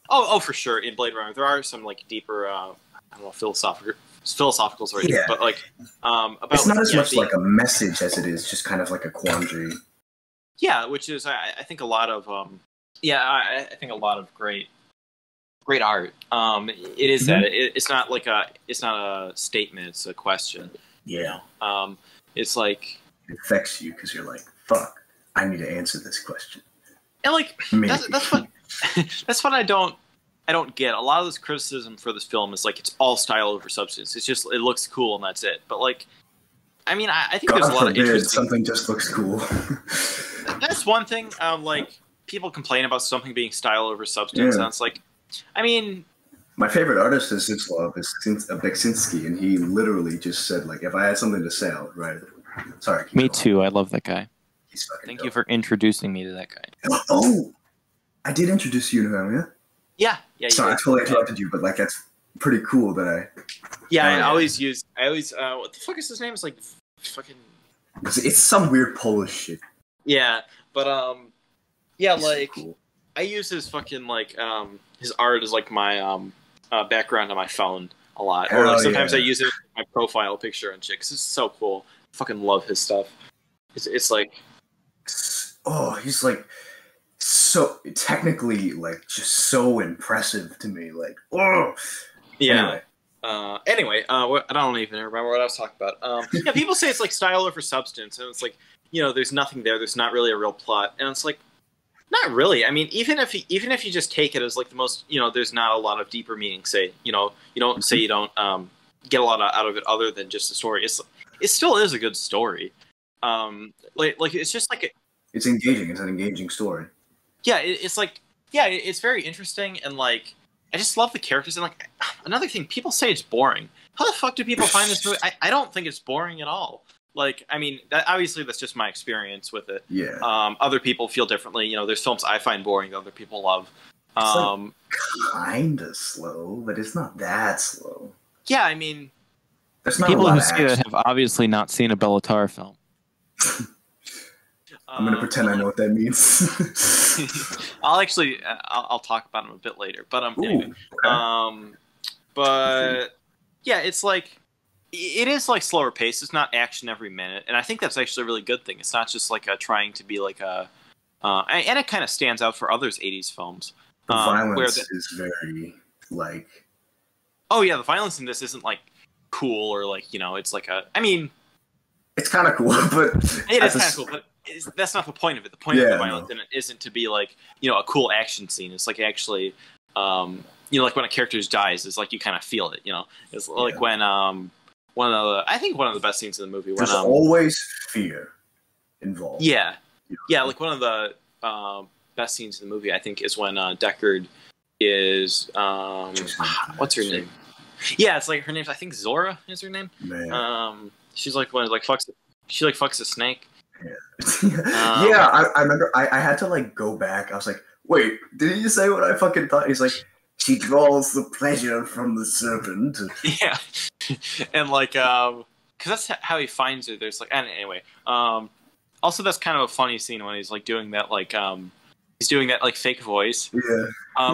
Oh, for sure. In Blade Runner, there are some like deeper, I don't know, philosophical sort of, but like, about it's not as much like a message as it is just kind of like a quandary. Yeah, which is I think a lot of I think a lot of great great art. It is that. It's not like it's not a statement. It's a question. Yeah. It's like it affects you because you're like, fuck, I need to answer this question. And like that's what that's what I don't get. A lot of this criticism for this film is like it's all style over substance. It's just it looks cool and that's it. But like, I mean, I think God there's a lot of interesting. Something just looks cool. That's one thing. Like people complain about something being style over substance, and it's like, I mean, my favorite artist is Beksinski, and he literally just said like, if I had something to say, I would write it. Sorry. Me too. I love that guy. Thank you for introducing me to that guy. Oh, I did introduce you to him, yeah? Yeah. Sorry, I totally interrupted you, but like that's pretty cool that I... Yeah, I always, what the fuck is his name? It's like fucking... It's some weird Polish shit. Yeah, but, yeah, He's like, so cool. I use his fucking, like, his art as, like, my, background on my phone a lot. Or like, sometimes I use it as my profile picture and shit, because it's so cool. I fucking love his stuff. It's like... Oh, he's like so technically like just so impressive to me. Like, oh, yeah. Anyway, I don't even remember what I was talking about. Yeah, people say it's like style over substance, and it's like there's nothing there. There's not really a real plot, and it's like not really. I mean, even if you just take it as like the most, there's not a lot of deeper meaning. Say, you don't say you don't get a lot out of it other than just the story. It still is a good story. Like it's just like it's engaging. It's an engaging story. Yeah, it's very interesting, and like I just love the characters. And like another thing, people say it's boring. How the fuck do people find this movie? I don't think it's boring at all. Like, I mean, obviously that's just my experience with it. Yeah. Other people feel differently. There's films I find boring that other people love. It's like kinda slow, but it's not that slow. Yeah, I mean, there's not people a lot who of see it have obviously not seen a Bellatar film. I'm gonna pretend I know what that means. I'll talk about them a bit later. But anyway, okay. But yeah, it's like it is like slower paced. It's not action every minute, and I think that's actually a really good thing. It's not just like trying to be like and it kind of stands out for others '80s films. The violence is very like. Oh yeah, the violence in this isn't like cool or like it's like I mean, it's kind of cool, but it is kind of cool, but. That's not the point of it. The point of the violence in it isn't to be like a cool action scene. It's like actually, like when a character dies, it's like you kind of feel it. It's like when one of the best scenes in the movie. There's always fear involved. Yeah, like one of the best scenes in the movie, I think, is when Deckard is what's her name? Yeah, it's like her name's I think Zora is her name. Man. She's like one fucks. She like fucks a snake. Yeah, I remember I had to like go back. I was like, wait, did he say what I fucking thought? He's like, she draws the pleasure from the serpent. Yeah. And like because that's how he finds her. There's like anyway. Also that's kind of a funny scene when he's like doing that he's doing that like fake voice. Yeah.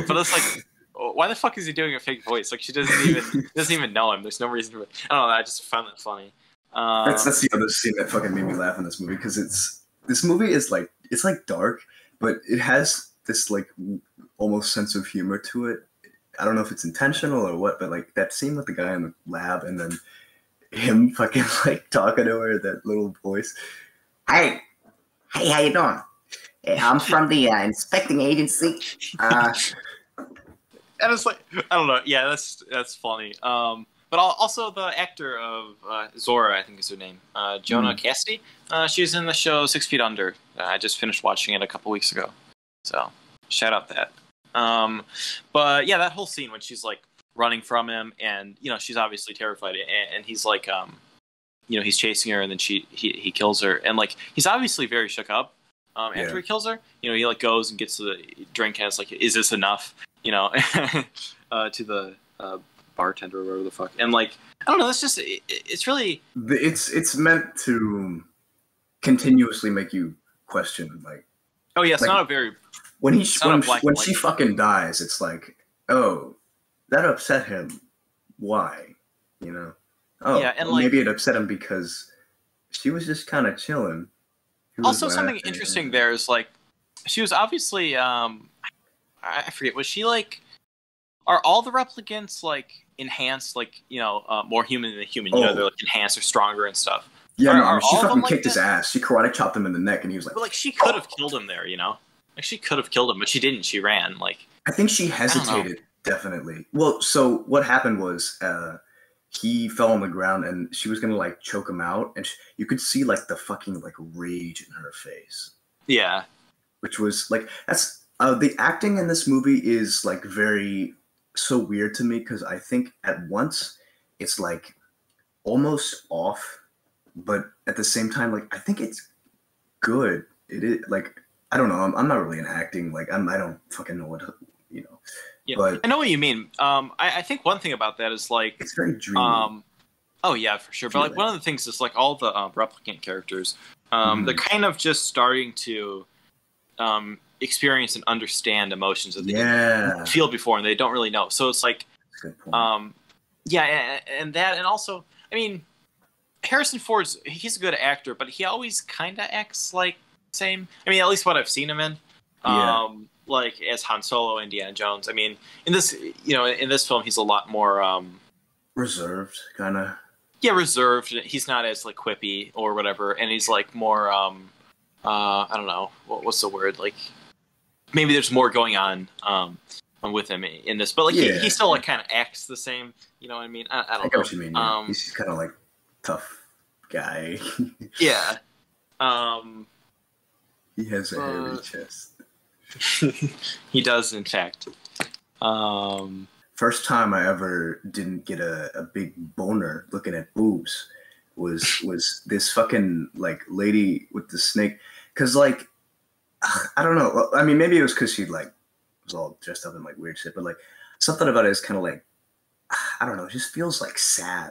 But it's like why the fuck is he doing a fake voice? Like she doesn't even know him. There's no reason to I don't know, I just found that funny. That's the other scene that fucking made me laugh in this movie because this movie is like it's like dark, but it has this like almost sense of humor to it. I don't know if it's intentional or what, but like that scene with the guy in the lab and then him fucking like talking to her, that little voice. Hey, how you doing? I'm from the inspecting agency. And it's like I don't know. Yeah, that's funny. But also the actor of Zora, I think is her name, Jonah Cassidy. She was in the show 6 Feet Under. I just finished watching it a couple weeks ago. So, shout out that. But yeah, that whole scene when she's like running from him and, she's obviously terrified and he's like, he's chasing her and then he kills her. And like, he's obviously very shook up after he kills her. He like goes and gets the drink and it's like, is this enough? To the... bartender or whatever the fuck, and like I don't know, it's just it's really it's meant to continuously make you question like it's not a very when she fucking dies, it's like, oh, that upset him, why, and like, maybe it upset him because she was just kind of chilling. Also something interesting there is like she was obviously I forget, was she like are all the replicants like enhanced, like more human than human? You know, they're like enhanced or stronger and stuff. Yeah, are, no, I mean, she fucking kicked his that? ass. She karate chopped him in the neck, and he was like, but like she could have killed him there, you know. Like she could have killed him, but she didn't. She ran. Like I think she hesitated. Definitely. Well, so what happened was he fell on the ground, and she was gonna like choke him out, and you could see like the fucking like rage in her face. Yeah. Which was like that's the acting in this movie is like very so weird to me because I think at once it's like almost off, but at the same time like I think it's good. It is like I don't know. I'm not really an acting like I don't fucking know what you know. Yeah, but I know what you mean. I think one thing about that is like it's very dreamy. Oh yeah, for sure. But like one of the things is like all the replicant characters, they're kind of just starting to experience and understand emotions that they didn't feel before, and they don't really know. So it's like, yeah, and that, and also, I mean, Harrison Ford's he's a good actor, but he always kind of acts like the same. I mean, at least what I've seen him in. Like as Han Solo, Indiana Jones. I mean, in this film, he's a lot more reserved, kind of. Yeah, reserved. He's not as like quippy or whatever, and he's like more. I don't know what's the word. Like maybe there's more going on with him in this, but like he still like kind of acts the same. You know what I mean? I don't know. What you mean. Yeah. He's kind of like tough guy. Yeah. He has a hairy chest. He does, in fact. First time I ever didn't get a big boner looking at boobs was this fucking like lady with the snake. Cause like I don't know. I mean, maybe it was because she like was all dressed up in like weird shit, but like something about it is kind of like I don't know. It just feels like sad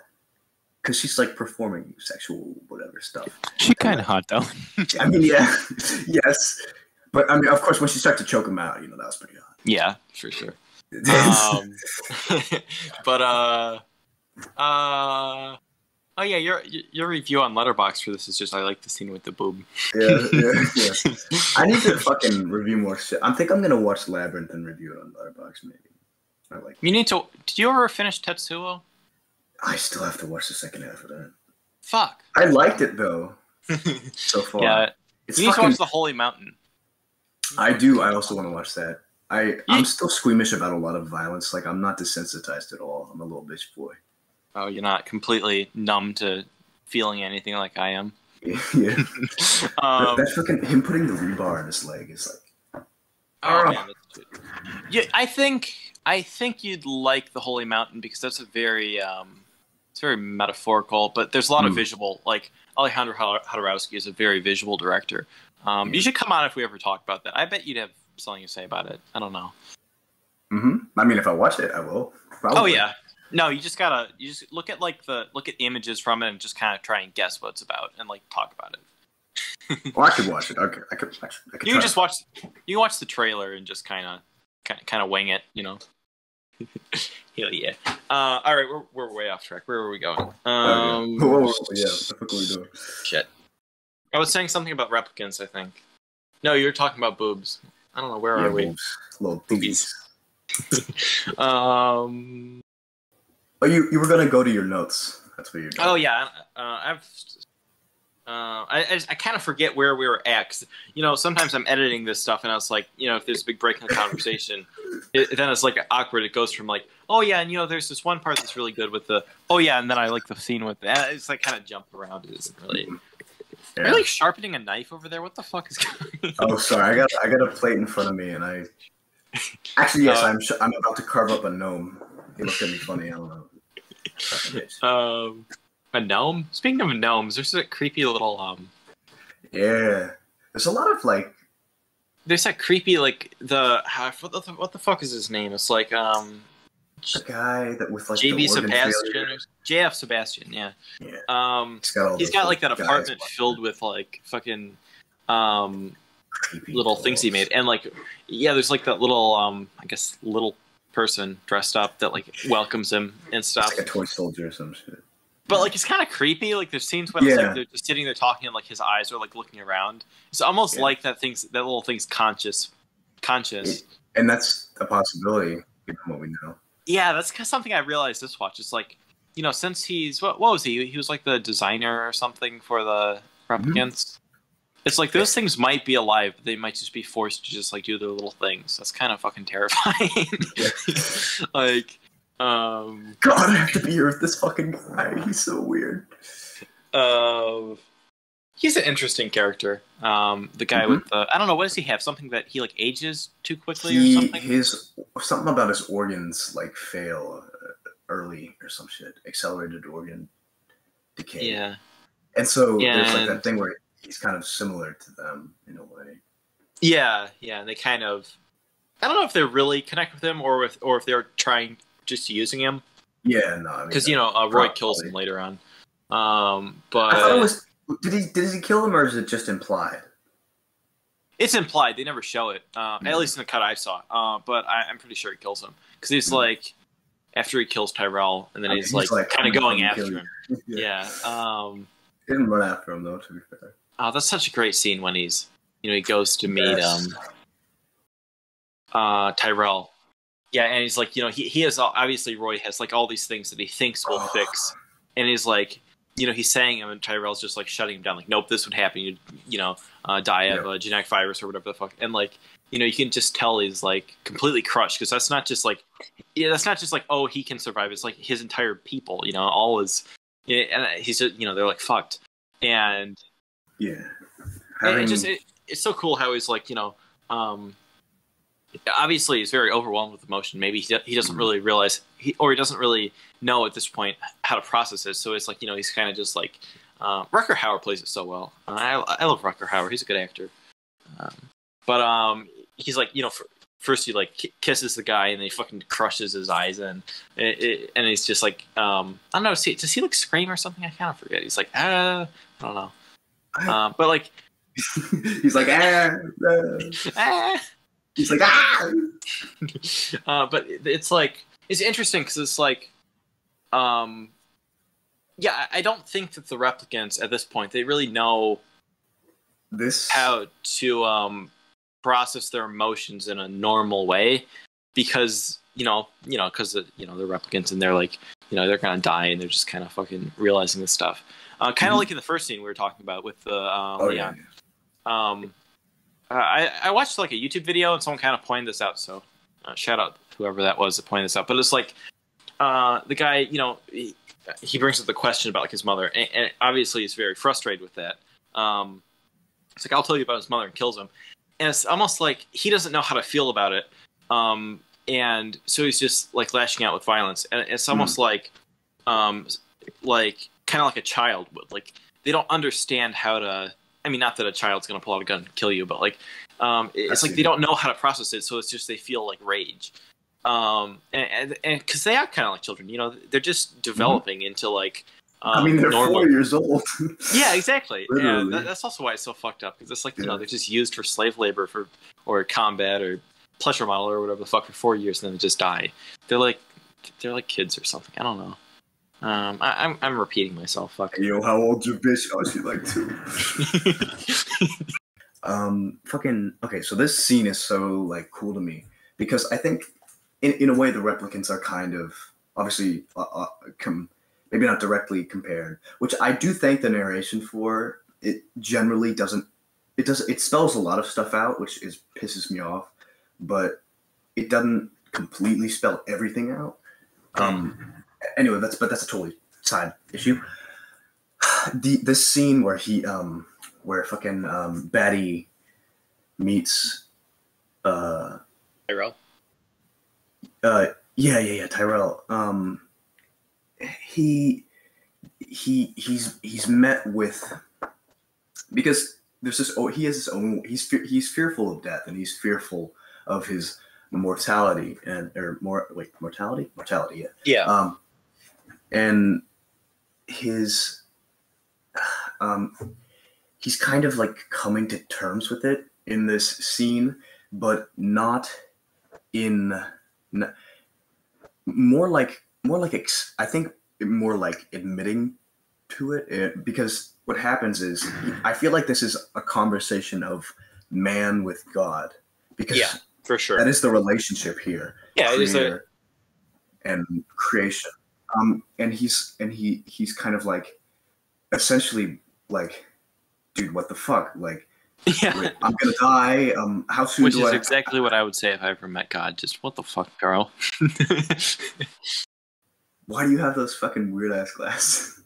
because she's like performing sexual whatever stuff. She's kind of hot though. I mean, yeah, yes. But I mean, of course, when she started to choke him out, that was pretty hot. Yeah, for sure. Oh yeah, your review on Letterboxd for this is just I like the scene with the boob. Yeah. I need to fucking review more shit. I think I'm gonna watch Labyrinth and review it on Letterboxd maybe. You need to. Did you ever finish Tetsuo? I still have to watch the second half of that. Fuck. I liked it though. So far. Yeah. You need to watch The Holy Mountain. I do. I also want to watch that. I'm still squeamish about a lot of violence. Like, I'm not desensitized at all. I'm a little bitch boy. Oh, you're not completely numb to feeling anything like I am? Yeah. That fucking, him putting the rebar in his leg is like... Oh, man, that's good. Yeah, I think you'd like The Holy Mountain because that's a very... it's very metaphorical, but there's a lot of visual... Like, Alejandro Jodorowsky is a very visual director. You should come on if we ever talk about that. I bet you'd have something to say about it. I don't know. I mean, if I watch it, I will. Probably. Oh yeah. No, you just look at images from it and just kind of try and guess what it's about and like talk about it. Well, I could watch it. Okay, I could. You can just watch. You can watch the trailer and just kind of wing it. Hell yeah. All right, we're way off track. Where were we going? Yeah. What the fuck are we doing? Shit. I was saying something about replicants, I think. No, you were talking about boobs. I don't know, where are we? Boobs. Little boobies. Oh, you were gonna go to your notes. That's what you're doing. Oh yeah, I kind of forget where we were at. 'Cause, sometimes I'm editing this stuff, and I was like, if there's a big break in the conversation, then it's like awkward. It goes from like, oh yeah, and there's this one part that's really good with the, oh yeah, and then I like the scene with that. It's like kind of jump around. It isn't really. Yeah. Are you like sharpening a knife over there? What the fuck is going on? Oh, sorry. I got a plate in front of me, and I actually yes, I'm about to carve up a gnome. He looked at me funny. I don't know. A gnome? Speaking of gnomes, there's a creepy little Yeah, there's a lot of like. There's that creepy like what the fuck is his name? It's like the guy that with like JB Sebastian, JF Sebastian, yeah. He's got like that apartment filled with like fucking little things he made, and like there's like that little I guess little person dressed up that like welcomes him and stuff. It's like a toy soldier or some shit. But like it's kind of creepy. Like there's scenes when it's like they're just sitting there talking, and like his eyes are like looking around. It's almost like that little thing's conscious. And that's a possibility, given what we know. Yeah, that's something I realized this watch. It's like, since he's what was he? He was like the designer or something for the replicants. It's like those things might be alive, but they might just be forced to just like do their little things. That's kind of fucking terrifying. Like, God, I have to be here with this fucking guy. He's so weird. He's an interesting character. The guy with the, I don't know, what does he have? Something that he like ages too quickly or something? Something about his organs like fail early or some shit. Accelerated organ decay. Yeah. And so there's like that thing where he's kind of similar to them in a way. Yeah, and they kind of, I don't know if they really connect with him or if they're trying just using him. Yeah, no, I mean, because Roy kills him later on. But I thought it was, did he kill him or is it just implied? It's implied. They never show it. At least in the cut I saw. But I'm pretty sure he kills him because he's like after he kills Tyrell, and then he's like kind of going after him. Yeah. He didn't run after him though. To be fair. Oh, that's such a great scene when he's he goes to meet Tyrell. Yeah, and he's like he has obviously Roy has like all these things that he thinks will fix, and he's like he's saying him, and Tyrell's just like shutting him down, like nope, this would happen, you'd die of a genetic virus or whatever the fuck, and like you can just tell he's like completely crushed because that's not just like oh he can survive, it's like his entire people, all his and he's just they're like fucked, and it's so cool how he's like obviously he's very overwhelmed with emotion. Maybe he doesn't really realize he doesn't really know at this point how to process it. So it's like he's kind of just like Rutger Hauer plays it so well. I love Rutger Hauer. He's a good actor. But he's like first he like kisses the guy and then he fucking crushes his eyes and he's just like I don't know. Does he like scream or something? I kind of forget. He's like I don't know. But like he's like He's like, but it's like, it's interesting because it's like, I don't think that the replicants at this point, they really know how to process their emotions in a normal way because, because they're replicants and they're like, they're going to die and they're just kind of fucking realizing this stuff. Kind of like in the first scene we were talking about with the Leon. I watched like a YouTube video and someone kind of pointed this out. So shout out whoever that was that pointed this out. But it's like the guy, he brings up the question about like his mother, and obviously he's very frustrated with that. It's like I'll tell you about his mother and kills him, and it's almost like he doesn't know how to feel about it, and so he's just like lashing out with violence, and it's almost like kind of like a child would. Like they don't understand how to. I mean, not that a child's going to pull out a gun and kill you, but like, it's like they don't know how to process it, so it's just they feel like rage, and because they are kind of like children, they're just developing into like. I mean, they're normal. 4 years old. Yeah, exactly. Yeah, that's also why it's so fucked up because it's like they're just used for slave labor or combat or pleasure model or whatever the fuck for 4 years and then they just die. They're like kids or something. I don't know. I'm repeating myself. Fuck. Yo, how old's your bitch? Oh, she's like 2. Okay. So this scene is so like cool to me because I think, in a way, the replicants are kind of obviously maybe not directly compared, which I do thank the narration for. It generally doesn't. It spells a lot of stuff out, which pisses me off, but it doesn't completely spell everything out. Anyway, that's a totally side issue. This scene where where fucking Batty meets Tyrell. Tyrell. He's met with, because there's this. Oh, he has his own. He's fearful of death and he's fearful of his mortality mortality. Yeah. Yeah. And his he's kind of like coming to terms with it in this scene, but not in more like I think more like admitting to it, because what happens is I feel like this is a conversation of man with God, because for sure that is the relationship here. Yeah, it is and creation. And he's kind of like essentially like, dude, what the fuck? Like, Yeah. I'm gonna die. How soon Which do is I? exactly what I would say if I ever met God. Just what the fuck, Carl? Why do you have those fucking weird ass glasses?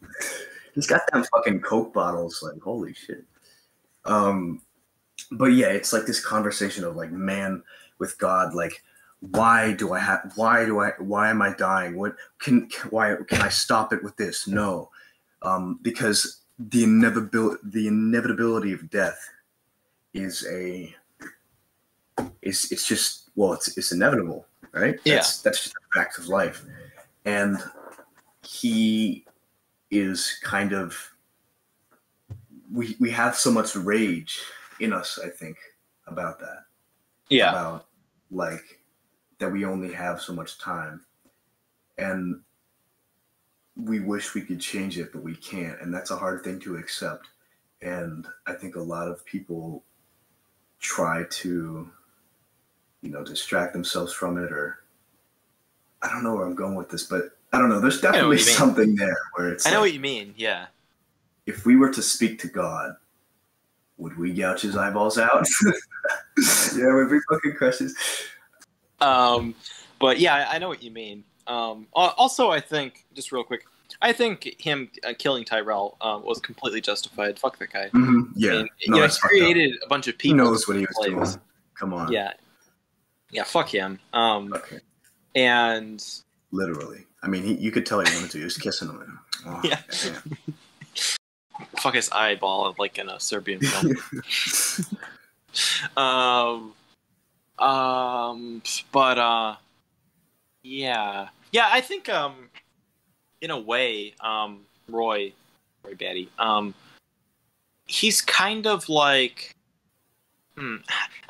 He's got them fucking Coke bottles. Like, holy shit. But yeah, it's like this conversation of like man with God. Like, why am I dying? Why can I stop it with this? No, because the inevitability of death is it's just, well, it's inevitable, right? Yeah. That's just a fact of life. And he is kind of, we have so much rage in us, I think, about that. Yeah. About like that we only have so much time, and we wish we could change it, but we can't, and that's a hard thing to accept. And I think a lot of people try to, distract themselves from it, or I don't know where I'm going with this, but I don't know. There's definitely something there where it's. I know what you mean. Yeah. If we were to speak to God, would we gouge his eyeballs out? Yeah, would we fucking crush his. But yeah, I know what you mean. Also, I think, just real quick, I think him killing Tyrell was completely justified. Fuck that guy. Mm-hmm. Yeah, I mean, he created a bunch of people. He knows what he was doing. Come on. Yeah. Yeah, fuck him. Okay. And literally, I mean, you could tell he wanted to. He was kissing him. Oh, yeah. Fuck his eyeball, like in a Serbian film. Yeah, I think in a way, Roy Batty, he's kind of like, I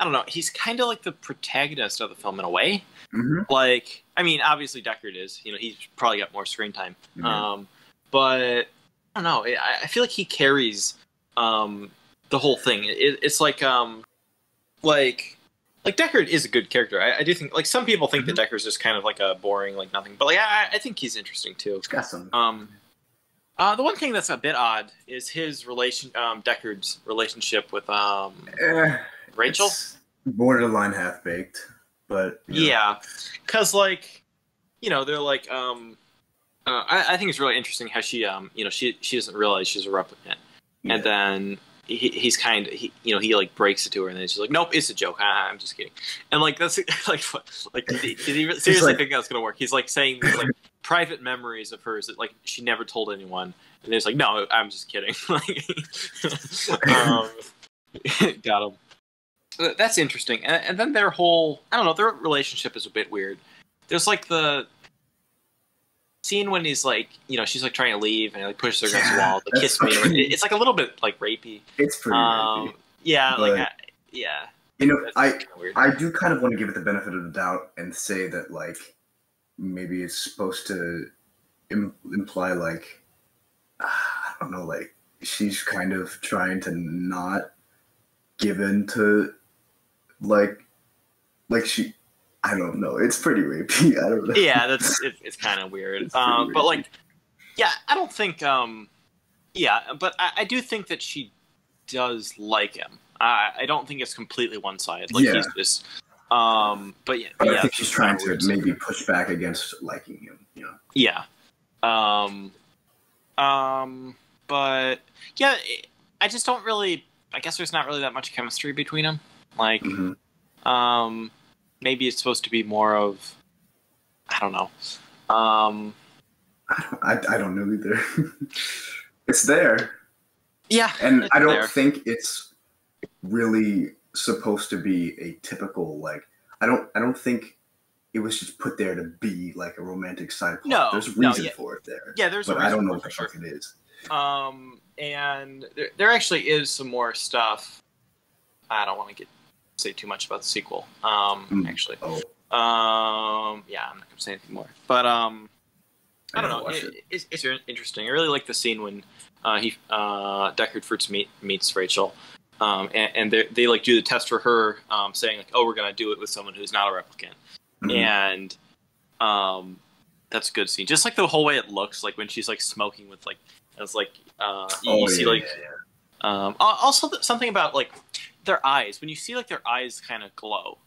don't know, he's kind of like the protagonist of the film in a way. Mm-hmm. Like, I mean, obviously Deckard is, he's probably got more screen time. Mm-hmm. But I don't know, I feel like he carries the whole thing. It's like Deckard is a good character. I do think, like, some people think that Deckard's just kind of like a boring, like, nothing. But like, I think he's interesting too. He's got some. The one thing that's a bit odd is his Deckard's relationship with Rachel. It's borderline half baked, but yeah, because like, they're like, I think it's really interesting how she she doesn't realize she's a replicant, and then. He's kind of he like breaks it to her, and then she's like, "Nope, it's a joke. I'm just kidding." And like that's like did he seriously think that's gonna work? He's like saying these like private memories of hers that like she never told anyone, and he's like, "No, I'm just kidding." Got him. That's interesting. And then their whole, I don't know, their relationship is a bit weird. There's like the scene when he's like, she's like trying to leave and he like pushes her against the wall, like kiss me. It's like a little bit like rapey. It's pretty rapey. Yeah, but, like yeah. I do kind of want to give it the benefit of the doubt and say that like maybe it's supposed to imply like I don't know, like she's kind of trying to not give in to like she. I don't know. It's pretty rapey. I don't know. Yeah, it's kind of weird. But like, yeah, I don't think. Yeah, but I do think that she does like him. I don't think it's completely one sided. Like he's just. But yeah, I think she's trying to maybe push back against liking him. Yeah. But yeah, I just don't really. I guess there's not really that much chemistry between them. Like, maybe it's supposed to be more of, I don't know. I don't know either. It's there. Yeah. And I don't think it's really supposed to be a typical, like, I don't think it was just put there to be like a romantic side plot. No. There's a reason for it there. Yeah, there's a reason. But I don't know what the fuck it is. And there actually is some more stuff. I don't want to say too much about the sequel. Actually. Oh. Yeah, I'm not gonna say anything more. But I don't know. It's interesting. I really like the scene when Deckard first meets Rachel, and they like do the test for her, saying like, "Oh, we're gonna do it with someone who's not a replicant," and That's a good scene. Just like the whole way it looks, like when she's like smoking with like, it's like you see like. Also, something about like their eyes. When you see like their eyes kind of glow.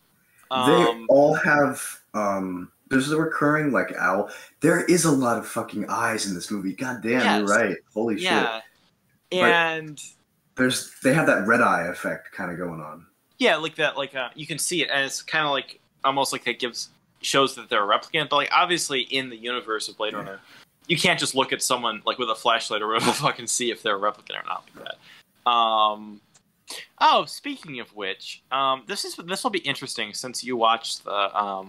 They all have. There's a recurring like owl. There is a lot of fucking eyes in this movie. God damn, you're right. Holy shit. Yeah, and they have that red eye effect kind of going on. Yeah, like that. Like you can see it, and it's kind of like almost like that shows that they're a replicant. But like obviously in the universe of Blade Runner, you can't just look at someone like with a flashlight or whatever fucking see if they're a replicant or not like that. Oh, speaking of which, this will be interesting since you watched the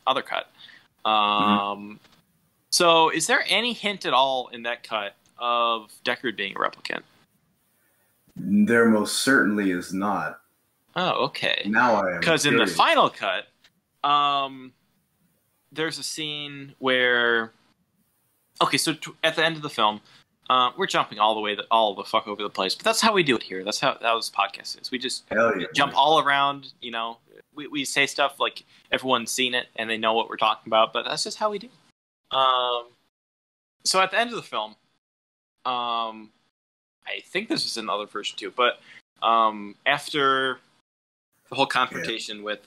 other cut. So, is there any hint at all in that cut of Deckard being a replicant? There most certainly is not. Oh, okay. Now I am. Because in the final cut, there's a scene where. Okay, so at the end of the film. We're jumping all the fuck over the place, but that's how we do it here. That's how this podcast is. We just jump all around. You know, we say stuff like everyone's seen it and they know what we're talking about, but that's just how we do. So at the end of the film, I think this was in the other version too, but after the whole confrontation with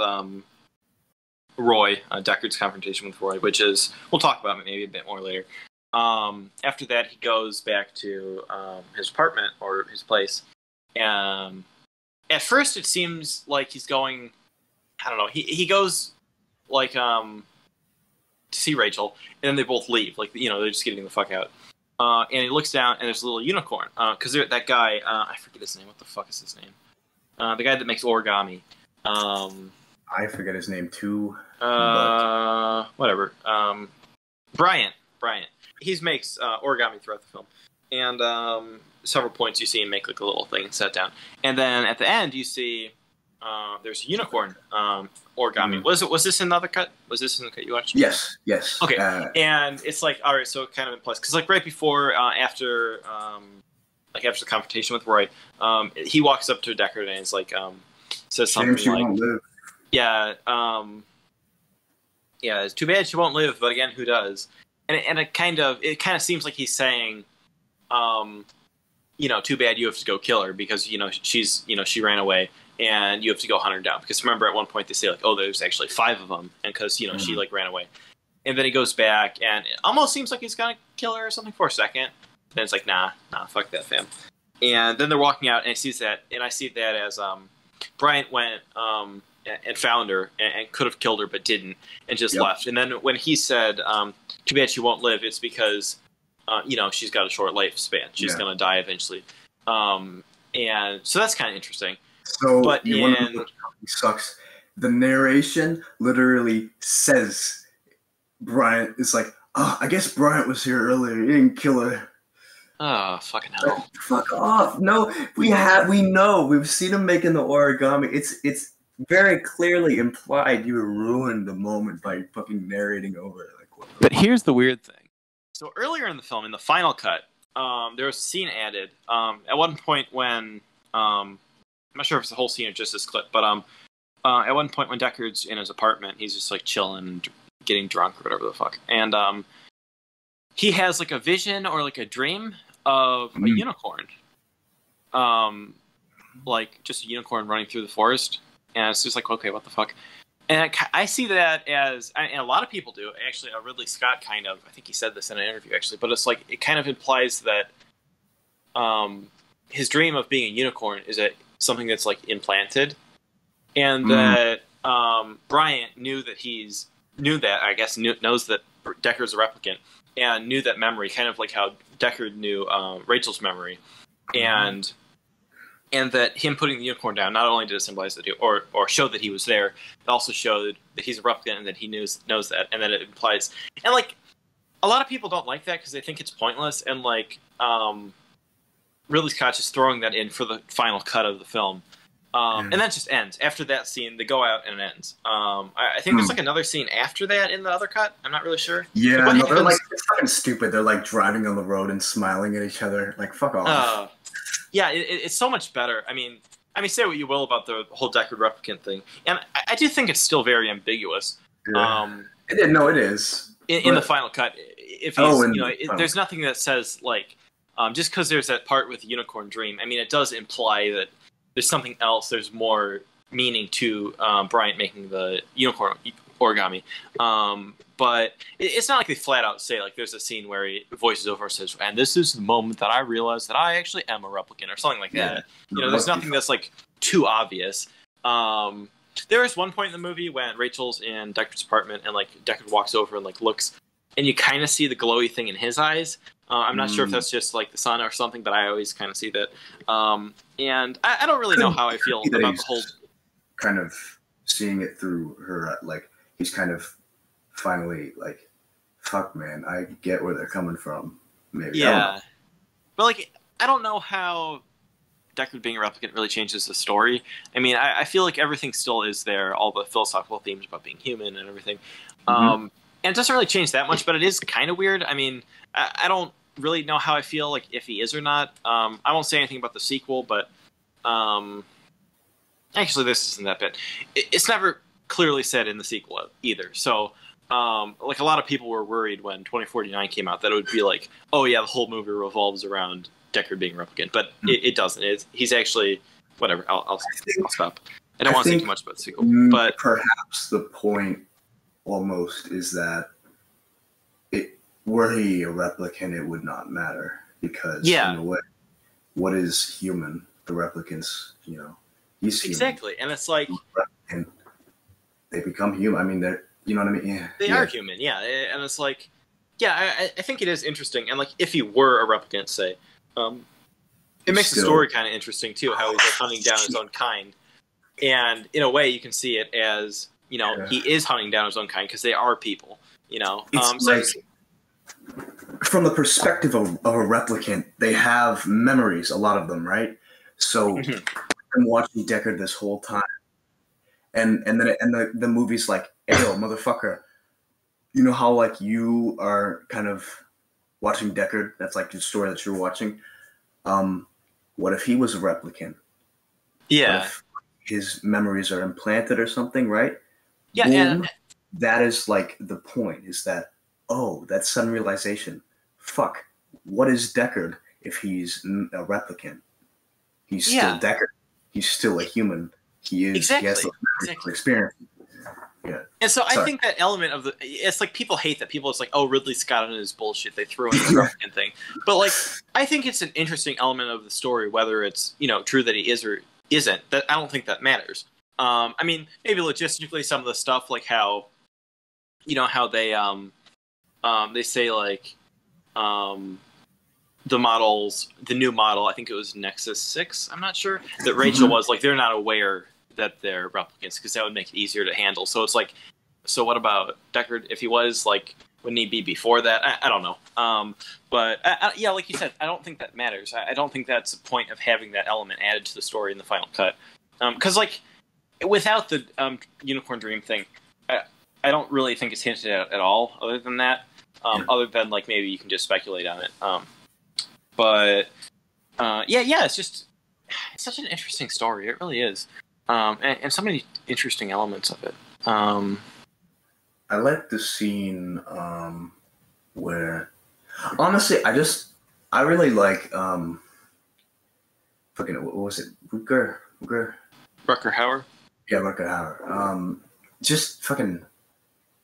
Roy, Deckard's confrontation with Roy, which is we'll talk about it maybe a bit more later. After that, he goes back to his apartment or his place. At first, it seems like he's going. I don't know. He goes like to see Rachel, and then they both leave. Like they're just getting the fuck out. And he looks down, and there's a little unicorn. Because that guy, I forget his name. What the fuck is his name? The guy that makes origami. I forget his name too. Whatever. Bryant. He makes origami throughout the film, and several points you see him make like a little thing and set down, and then at the end you see there's a unicorn origami. Was this in the other cut? Was this in the cut you watched? Yes. Okay, and it's like all right, so it kind of implies because like right before after the confrontation with Roy, he walks up to Deckard and he's like says something she like, won't live. Yeah, it's too bad she won't live, but again, who does? And it kind of seems like he's saying, too bad you have to go kill her because she's she ran away and you have to go hunt her down because remember at one point they say like there's actually 5 of them and because she like ran away, and then he goes back and it almost seems like he's gonna kill her or something for a second. Then it's like nah, fuck that fam. And then they're walking out and I see that as Bryant went and found her and could have killed her but didn't and just left. And then when he said too bad she won't live, it's because she's got a short lifespan, she's gonna die eventually, and so that's kind of interesting. So but sucks, the narration literally says Bryant is like, I guess Bryant was here earlier, he didn't kill her. Oh, fucking hell. Fuck off. No, we know we've seen him making the origami. It's very clearly implied you ruined the moment by fucking narrating over it. But here's the weird thing. So earlier in the film, in the final cut, there was a scene added. At one point when I'm not sure if it's the whole scene or just this clip, but at one point when Deckard's in his apartment, he's just like chilling, getting drunk or whatever the fuck, and he has like a vision or like a dream of a unicorn, like just a unicorn running through the forest. And it's just like, okay, what the fuck? And I see that as, and a lot of people do, actually, Ridley Scott kind of, I think he said this in an interview, actually, but it's like, it kind of implies that his dream of being a unicorn is something that's, like, implanted, and that Bryant knows that Deckard's a replicant, and knew that memory, kind of like how Deckard knew Rachel's memory, and that him putting the unicorn down not only did it symbolize that or show that he was there, it also showed that he's a replicant and that he knows that, and that it implies. And like a lot of people don't like that because they think it's pointless, and like Ridley Scott's just throwing that in for the final cut of the film, and that just ends. After that scene, they go out and it ends. I think there's like another scene after that in the other cut. I'm not really sure. Yeah, no, they're like it's fucking stupid. They're like driving on the road and smiling at each other. Like fuck off. Yeah, it's so much better. I mean, say what you will about the whole Deckard replicant thing, and I do think it's still very ambiguous. Yeah. It is. in the final cut, if he's, there's nothing that says like, just because there's that part with Unicorn Dream. I mean, it does imply that there's something else. There's more meaning to Bryant making the unicorn origami. But it's not like they flat out say, like, there's a scene where he voices over and says, and this is the moment that I realized that I actually am a replicant, or something like that. There's nothing that's, like, too obvious. There is one point in the movie when Rachel's in Deckard's apartment, and, like, Deckard walks over and, like, looks, and you kind of see the glowy thing in his eyes. I'm not sure if that's just, like, the sun or something, but I always kind of see that. And I don't really know how I feel about the whole... kind of seeing it through her, like, he's kind of finally like, fuck, man, I get where they're coming from. Maybe. Yeah. But, like, I don't know how Deckard being a replicant really changes the story. I mean, I feel like everything still is there, all the philosophical themes about being human and everything. And it doesn't really change that much, but it is kind of weird. I mean, I don't really know how I feel, like, if he is or not. I won't say anything about the sequel, but actually, this isn't that bad. It's never clearly said in the sequel either. So, like, a lot of people were worried when 2049 came out that it would be like, oh yeah, the whole movie revolves around Deckard being a replicant, but it doesn't. He's actually, whatever. I'll stop. I don't want to say too much about the sequel, but perhaps the point almost is that were he a replicant, it would not matter, because in a way, what is human? The replicants, he's human. Exactly, and it's like, and they become human. I mean, they're, you know what I mean? Yeah, they are human, and it's like, I think it is interesting, and like, if he were a replicant, say, it makes the story kind of interesting too, how he's like hunting down his own kind, and in a way, you can see it as, he is hunting down his own kind because they are people, It's like, from the perspective of a replicant, they have memories, a lot of them, right? So I'm watching Deckard this whole time, and then the movie's like, hey, yo, motherfucker, you know how, like, you are kind of watching Deckard? That's like the story that you're watching. What if he was a replicant? Yeah. What if his memories are implanted or something, right? Yeah, Boom. That is like the point, is that, oh, that sudden realization, fuck, what is Deckard if he's a replicant? He's still Deckard. He's still a human. He is. Exactly. He has those experience. Yeah. And so I think that element of it's like, people hate that. People, it's like, oh, Ridley Scott and his bullshit. They threw in this replicant thing. But, like, I think it's an interesting element of the story, whether it's, true that he is or isn't. That I don't think that matters. I mean, maybe logistically, some of the stuff, like how, how they say, like, the new model, I think it was Nexus 6, I'm not sure, that Rachel was, like, they're not aware that they're replicants, because that would make it easier to handle. So it's like, so what about Deckard? If he was, like, wouldn't he be before that? I don't know. But, like you said, I don't think that matters. I don't think that's the point of having that element added to the story in the final cut. Because, like, without the Unicorn Dream thing, I don't really think it's hinted at all, other than that. Other than, like, maybe you can just speculate on it. But it's just, it's such an interesting story. It really is. And so many interesting elements of it. I like the scene where, honestly, I really like fucking, what was it? Rutger Hauer? Yeah, Rutger Hauer. Just fucking,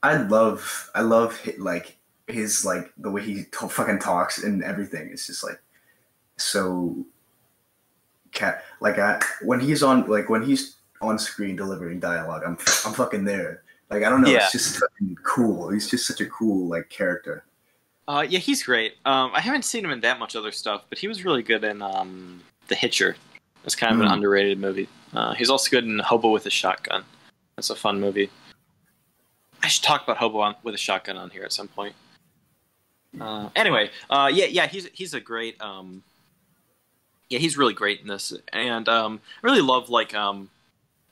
I love like his, like, the way he fucking talks and everything. It's just like so when he's on screen delivering dialogue, I'm fucking there. Like, I don't know, it's just fucking cool. He's just such a cool, like, character. He's great. I haven't seen him in that much other stuff, but he was really good in The Hitcher. It's kind of an underrated movie. He's also good in Hobo with a Shotgun. That's a fun movie. I should talk about Hobo with a Shotgun on here at some point. Anyway, he's a great. He's really great in this, and I really love, like,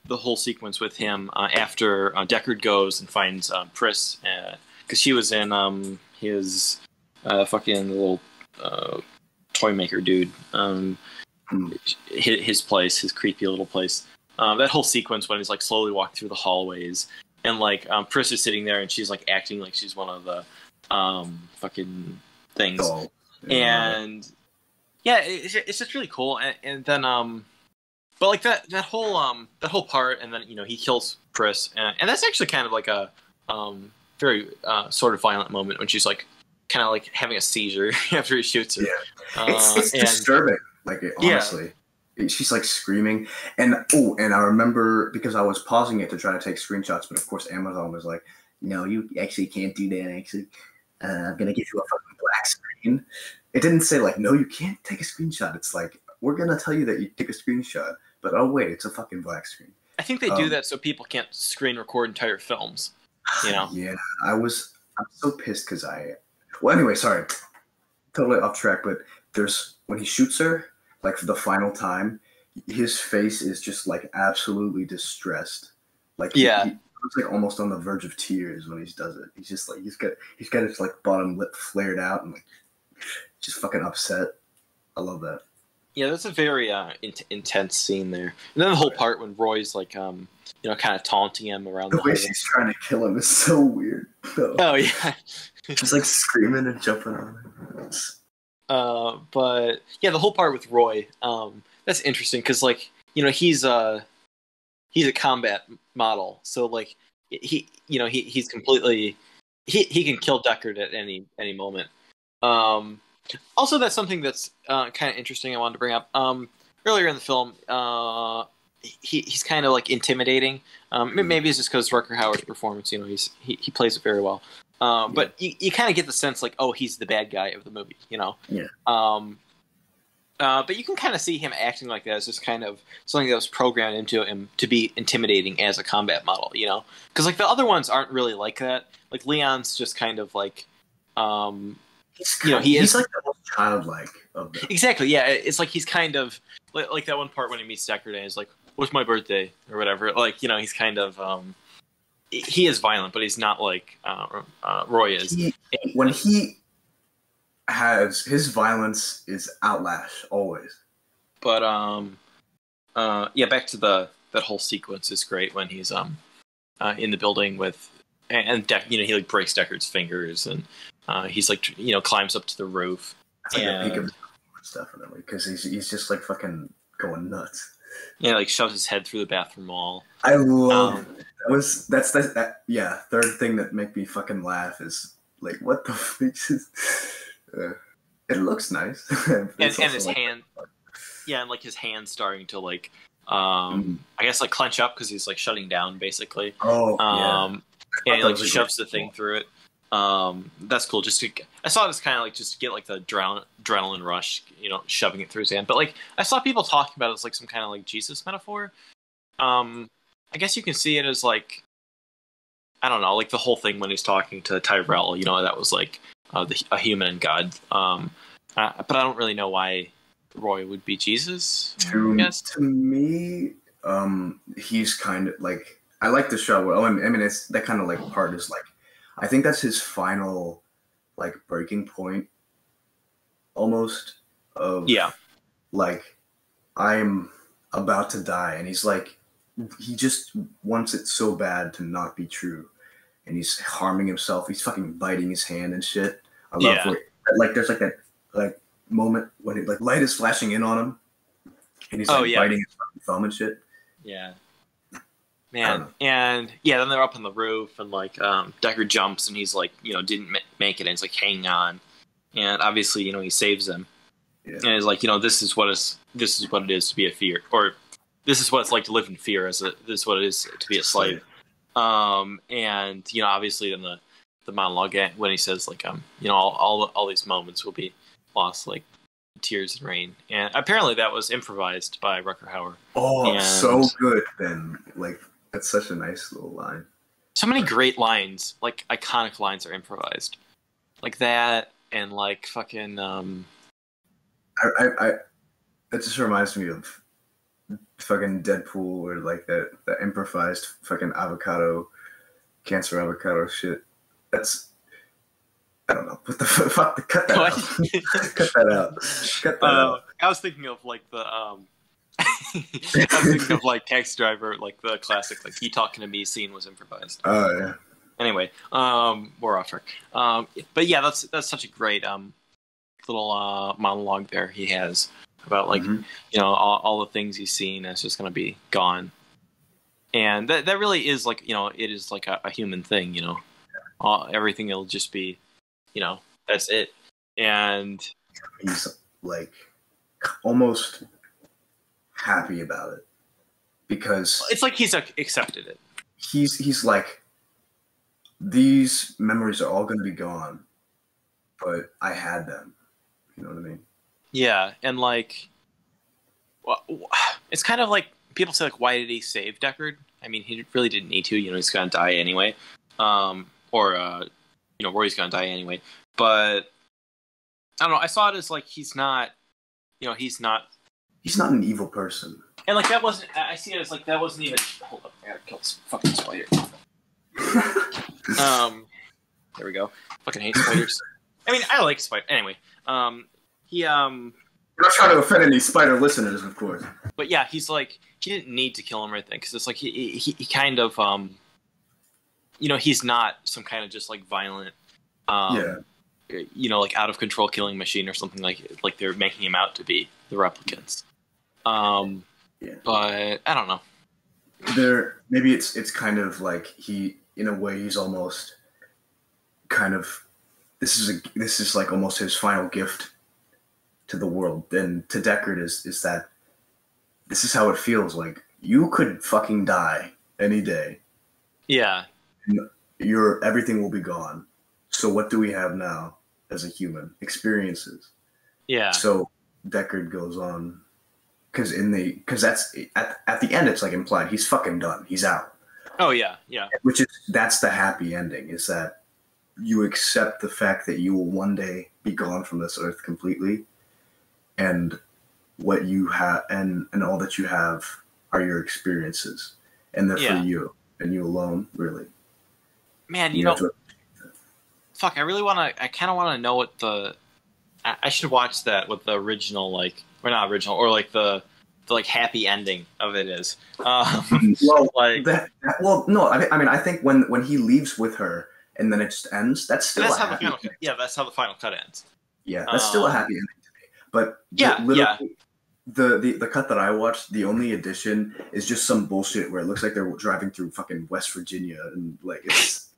the whole sequence with him after Deckard goes and finds Pris, because she was in his fucking little toy maker dude, his place, his creepy little place. That whole sequence when he's, like, slowly walking through the hallways, and like Pris is sitting there and she's like acting like she's one of the fucking things, and yeah, it's just really cool. And then but like that whole part, and then he kills Pris, and that's actually kind of like a very sort of violent moment when she's like kind of like having a seizure after he shoots her. Yeah, it's disturbing. Like honestly, she's like screaming, and I remember because I was pausing it to try to take screenshots, but of course Amazon was like, "No, you actually can't do that. Actually, I'm gonna give you a fucking black screen." It didn't say like, "No, you can't take a screenshot." It's like, we're gonna tell you that you take a screenshot, but oh wait, it's a fucking black screen. I think they do that so people can't screen record entire films. Yeah, I'm so pissed because well, anyway, sorry, totally off track, but when he shoots her, like for the final time, his face is just like absolutely distressed. Like he looks like almost on the verge of tears when he does it. He's just like he's got his like bottom lip flared out and like just fucking upset. I love that. Yeah, that's a very intense scene there. And then the whole part when Roy's like kind of taunting him around the way she's trying to kill him is so weird. Oh yeah. Just like screaming and jumping on him. But yeah, the whole part with Roy, that's interesting because like he's a combat model, so like he's completely he can kill Deckard at any moment. Also, that's something that's kind of interesting. I wanted to bring up earlier in the film. He's kind of like intimidating. Maybe it's just because Rutger Hauer's performance. He plays it very well. But you kind of get the sense like, oh, he's the bad guy of the movie, Yeah. But you can kind of see him acting like that as just kind of something that was programmed into him to be intimidating as a combat model, Because like the other ones aren't really like that. Like Leon's just kind of like, he's like the most childlike of them. Exactly, yeah. It's like he's kind of like that one part when he meets Deckard and he's like, "What's my birthday?" or whatever. Like he's kind of he is violent, but he's not like Roy is. When he has his violence is outlash always. But back to that whole sequence is great when he's in the building with and he like breaks Deckard's fingers and he's like climbs up to the roof. That's like a peak of stuff because he's just like fucking going nuts. Yeah, like shoves his head through the bathroom wall. I love that's third thing that make me fucking laugh is like what the fuck is it looks nice. and his hand and like his hand starting to like I guess like clench up because he's like shutting down basically. And he like shoves the thing through it. That's cool. I saw it as kind of like just to get like the adrenaline rush, shoving it through his hand. But like I saw people talking about it as like some kind of like Jesus metaphor. I guess you can see it as like I don't know, like the whole thing when he's talking to Tyrell. That was like a human and God. But I don't really know why Roy would be Jesus. To me, he's kind of like I like the show. Well, I mean, it's that kind of like part is like. I think that's his final, like, breaking point, almost, of, like, I'm about to die, and he's like, he just wants it so bad to not be true, and he's harming himself, he's fucking biting his hand and shit. I love like, there's, like, that, like, moment when, like, light is flashing in on him, and he's, like, biting his fucking thumb and shit. Yeah. Man, and then they're up on the roof, and like Deckard jumps, and he's like, didn't make it, and he's like hanging on, and obviously, he saves him, and he's like, this is what it is to be a fear, or this is what it's like to live in fear, this is what it is to be a slave, and obviously, then the monologue when he says like, all these moments will be lost like tears and rain, and apparently that was improvised by Rutger Hauer. Oh, so good, Ben, like. That's such a nice little line. So many great lines, like iconic lines, are improvised, like that, and like fucking. It just reminds me of fucking Deadpool, or like that improvised fucking cancer avocado shit. That's I don't know. What the fuck? Cut that out. Cut that out. Cut that out. I was thinking of like the I'm thinking of like Taxi Driver, like the classic, like "You Talking to Me" scene was improvised. Oh yeah. Anyway, we're off track. But yeah, that's such a great little monologue there he has about like all the things he's seen is just gonna be gone, and that really is like it is like a human thing. Everything will just be, that's it, and he's like almost happy about it because it's like he's accepted it. He's like, these memories are all going to be gone, but I had them. You know what I mean? Yeah, and like, well, it's kind of like people say, like, why did he save Deckard? I mean, he really didn't need to. He's gonna die anyway, Roy's gonna die anyway. But I don't know. I saw it as like he's not an evil person. And like that wasn't. I see it as like that wasn't even. Hold up, I gotta kill this fucking spider. There we go. Fucking hate spiders. I mean, I like spiders. Anyway, We're not trying to offend any spider listeners, of course. But yeah, he's like he didn't need to kill him right then because it's like he kind of he's not some kind of just like violent like out of control killing machine or something like they're making him out to be, the replicants. But I don't know. Maybe it's kind of like he, in a way, he's almost kind of this is like almost his final gift to the world. And to Deckard is that this is how it feels. Like, you could fucking die any day. Yeah. And everything will be gone. So what do we have now as a human? Experiences. Yeah. So Deckard goes on, because that's at the end it's like implied he's fucking done. He's out. Oh yeah, yeah. That's the happy ending, is that you accept the fact that you will one day be gone from this earth completely, and what you have and all that you have are your experiences, and they're for you and you alone, really. Man, fuck, I kind of want to know what I should watch that, what the original, like, or not original, or like the like happy ending of it is. No, I think when he leaves with her and then it just ends, that's still that's how the final cut. Yeah, that's how the final cut ends. Yeah, that's still a happy ending to me. But the cut that I watched, the only addition is just some bullshit where it looks like they're driving through fucking West Virginia, and like it's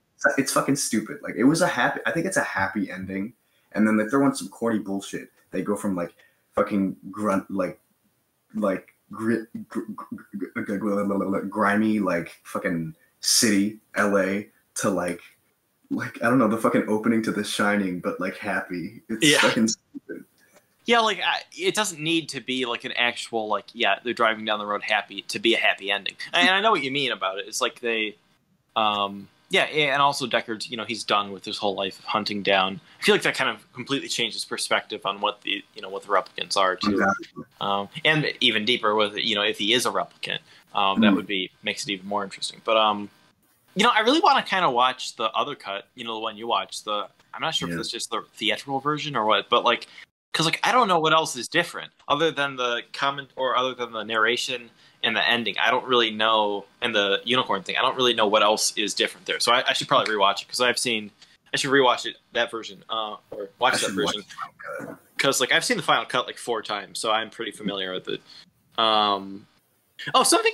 fucking stupid. Like, I think it's a happy ending, and then they throw in some corny bullshit. They go from like fucking grimy like fucking city LA to like I don't know, the fucking opening to The Shining, but like happy. It's fucking stupid. Yeah, like it doesn't need to be like an actual like they're driving down the road happy to be a happy ending. And I know what you mean about it. It's like they and also Deckard's, he's done with his whole life of hunting down. I feel like that kind of completely changes perspective on what the replicants are too. Exactly. And even deeper with if he is a replicant, that makes it even more interesting. But I really want to kind of watch the other cut, the one you watched. I'm not sure if it's just the theatrical version or what, but like, because like I don't know what else is different other than the comment or other than the narration and the ending. I don't really know, and the unicorn thing. I don't really know what else is different there. So I should probably rewatch it because I should rewatch it, that version, or watch that version, because like I've seen the final cut like 4 times, so I'm pretty familiar with it. Something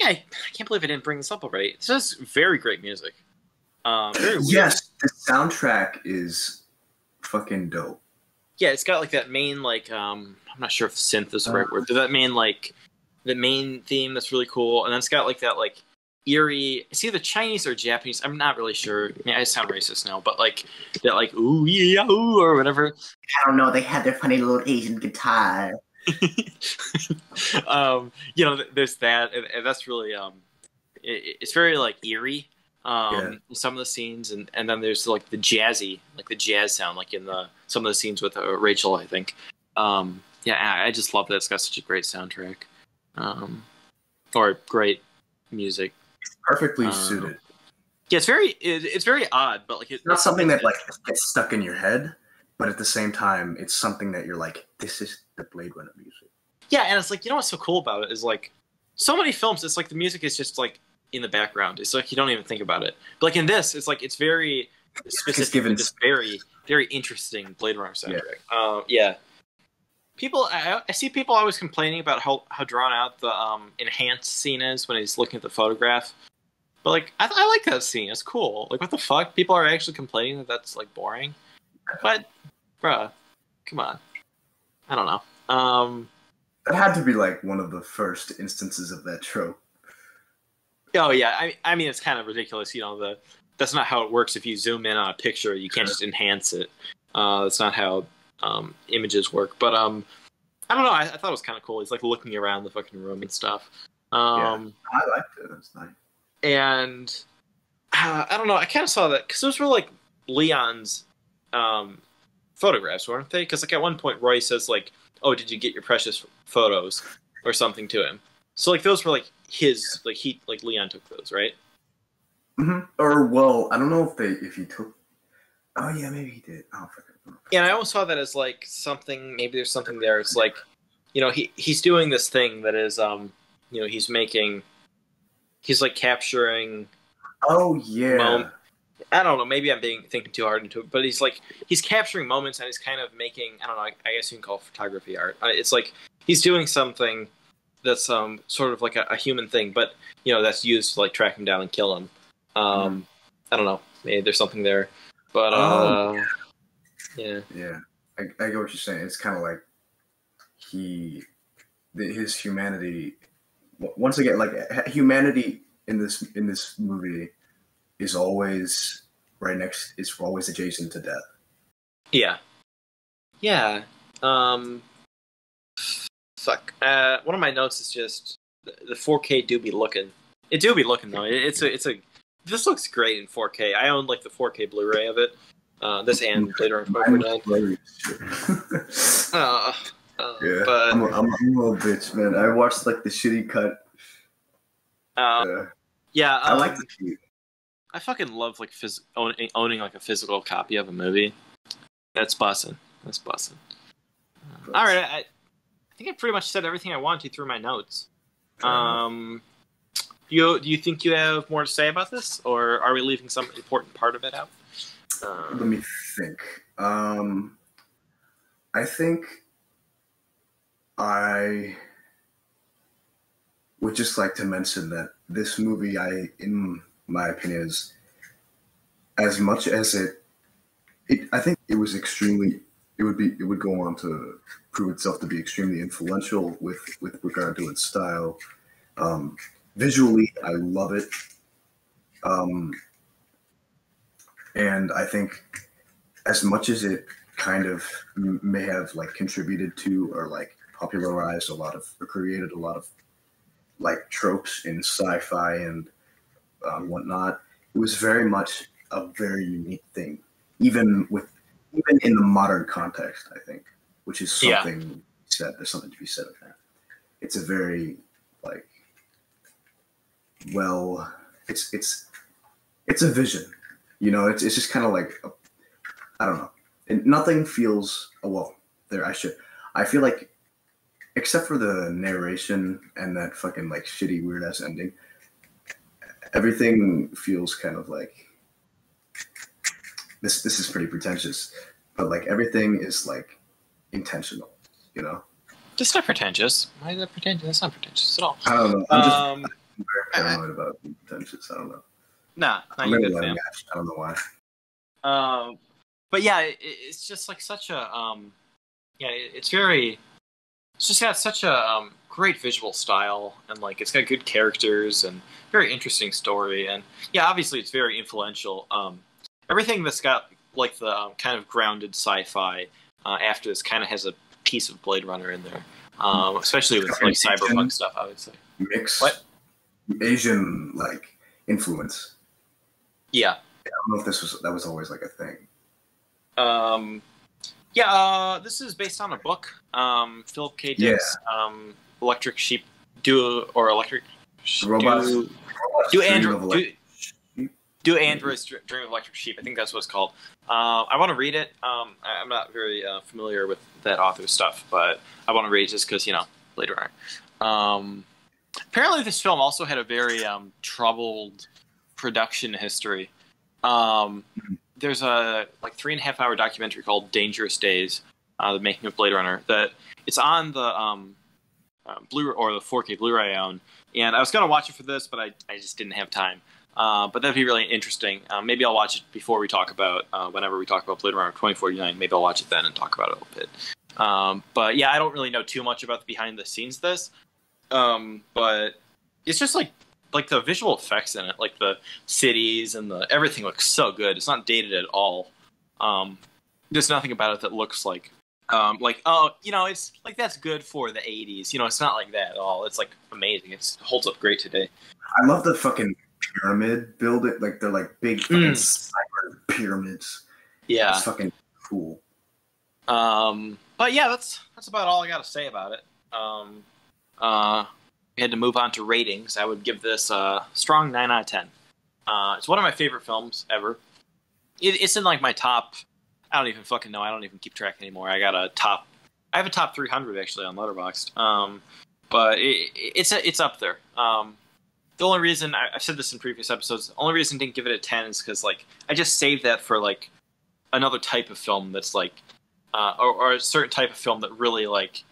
I can't believe I didn't bring this up already. This is very great music. Very weird. Yes, the soundtrack is fucking dope. Yeah, it's got like that main like I'm not sure if synth is the right word, but that main like the main theme that's really cool, and then it's got like that like eerie. It's either Chinese or Japanese. I'm not really sure. I mean, I sound racist now, but like that like ooh yeah ooh or whatever. I don't know. They had their funny little Asian guitar. There's that, and that's really it's very like eerie. Some of the scenes, and then there's like the jazzy, like the jazz sound, like in some of the scenes with Rachel, I think. I just love that it's got such a great soundtrack, or great music. It's perfectly suited. Yeah, it's very odd, but like it's not something that like gets stuck in your head, but at the same time, it's something that you're like, this is the Blade Runner music. Yeah, and it's like, what's so cool about it is like, so many films, it's like the music is just like in the background. It's like you don't even think about it. But like in this, it's like it's very specific. given This very very interesting Blade Runner soundtrack. Yeah. People, I see people always complaining about how drawn out the enhanced scene is when he's looking at the photograph. But like, I like that scene. It's cool. Like, what the fuck? People are actually complaining that that's like boring. But, bruh, come on. I don't know. It had to be like one of the first instances of that trope. Oh yeah, I mean it's kind of ridiculous. You know, that's not how it works. If you zoom in on a picture, you can't just enhance it. That's not how images work. But I don't know. I thought it was kind of cool. He's like looking around the fucking room and stuff. Yeah, I liked it. It's nice. And I don't know. I kind of saw that because those were like Leon's photographs, weren't they? Because like at one point Roy says like, "Oh, did you get your precious photos?" or something to him. So like those were like his, like Leon took those, right? Mm-hmm. Or well, I don't know if he took. Oh yeah, maybe he did. Oh, yeah, and I almost saw that as like something. Maybe there's something there. It's like, you know, he's doing this thing that is, you know, he's like capturing. Oh yeah. I don't know. Maybe I'm thinking too hard into it, but he's capturing moments and he's kind of making. I don't know. I guess you can call it photography art. It's like he's doing something that's sort of like a human thing, but you know that's used to like track him down and kill him. I don't know. Maybe there's something there, but yeah. I get what you're saying. It's kind of like his humanity. Once again, like humanity in this movie is always is always adjacent to death. Yeah. Fuck. One of my notes is just the 4K do be looking. It do be looking though. This looks great in 4K. I own like the 4K Blu-ray of it. This and later on 4K. Yeah, but I'm a little bitch, man. I watched like the shitty cut. Yeah, I like the cute. I fucking love like owning like a physical copy of a movie. That's bussin'. All right, I think I pretty much said everything I wanted to through my notes. Do you think you have more to say about this, or are we leaving some important part of it out? Let me think. I think I would just like to mention that this movie, in my opinion, is as much as I think it was extremely. It would go on to prove itself to be extremely influential with regard to its style. Visually, I love it. And I think as much as it kind of may have like contributed to or like popularized or created a lot of like tropes in sci-fi and whatnot, it was very much a very unique thing, even in the modern context, I think, which is something said. There's something to be said of that. It's a very like, well, it's a vision, you know. It's just kind of like, I don't know. And nothing feels I feel like, except for the narration and that fucking like shitty weird ass ending, everything feels kind of like. This is pretty pretentious, but like everything is like intentional, you know? That's not pretentious. Why is that pretentious? That's not pretentious at all. I don't know. I'm just very paranoid about being pretentious. I don't know. Nah, not I'm you good, fam. I don't know why. But yeah, it's just like such a it's just got such a great visual style, and like it's got good characters and very interesting story, and yeah, obviously it's very influential. Everything that's got like the kind of grounded sci-fi after this kind of has a piece of Blade Runner in there, especially with like cyberpunk stuff. I would say mixed Asian like influence. Yeah, I don't know if that was always like a thing. This is based on a book. Philip K. Dick's Electric Sheep Do Androids Dream of Electric Sheep. I think that's what it's called. I want to read it. I'm not very familiar with that author's stuff, but I want to read it just because, you know, later on. Apparently, this film also had a very troubled production history. There's a 3.5 hour documentary called "Dangerous Days," the making of Blade Runner. That it's on the Blu or the 4K Blu-ray I own, and I was gonna watch it for this, but I just didn't have time. But that'd be really interesting. Maybe I'll watch it before we talk about whenever we talk about Blade Runner 2049. Maybe I'll watch it then and talk about it a little bit. But yeah, I don't really know too much about the behind the scenes of this. But it's just like the visual effects in it, like the cities and everything looks so good. It's not dated at all. There's nothing about it that looks like it's like that's good for the 80s. It's not like that at all. It's like amazing. It holds up great today. I love the fucking pyramid building. Like they're like big fucking cyber pyramids. Yeah, it's fucking cool. But yeah, that's about all I got to say about it. We had to move on to ratings. I would give this a strong 9 out of 10. It's one of my favorite films ever. It's in like my top. I don't even fucking know. I don't even keep track anymore. I have a top 300 actually on Letterboxd. But it's up there. The only reason I've said this in previous episodes, the only reason I didn't give it a 10 is because like I just saved that for like another type of film that's like or a certain type of film that really like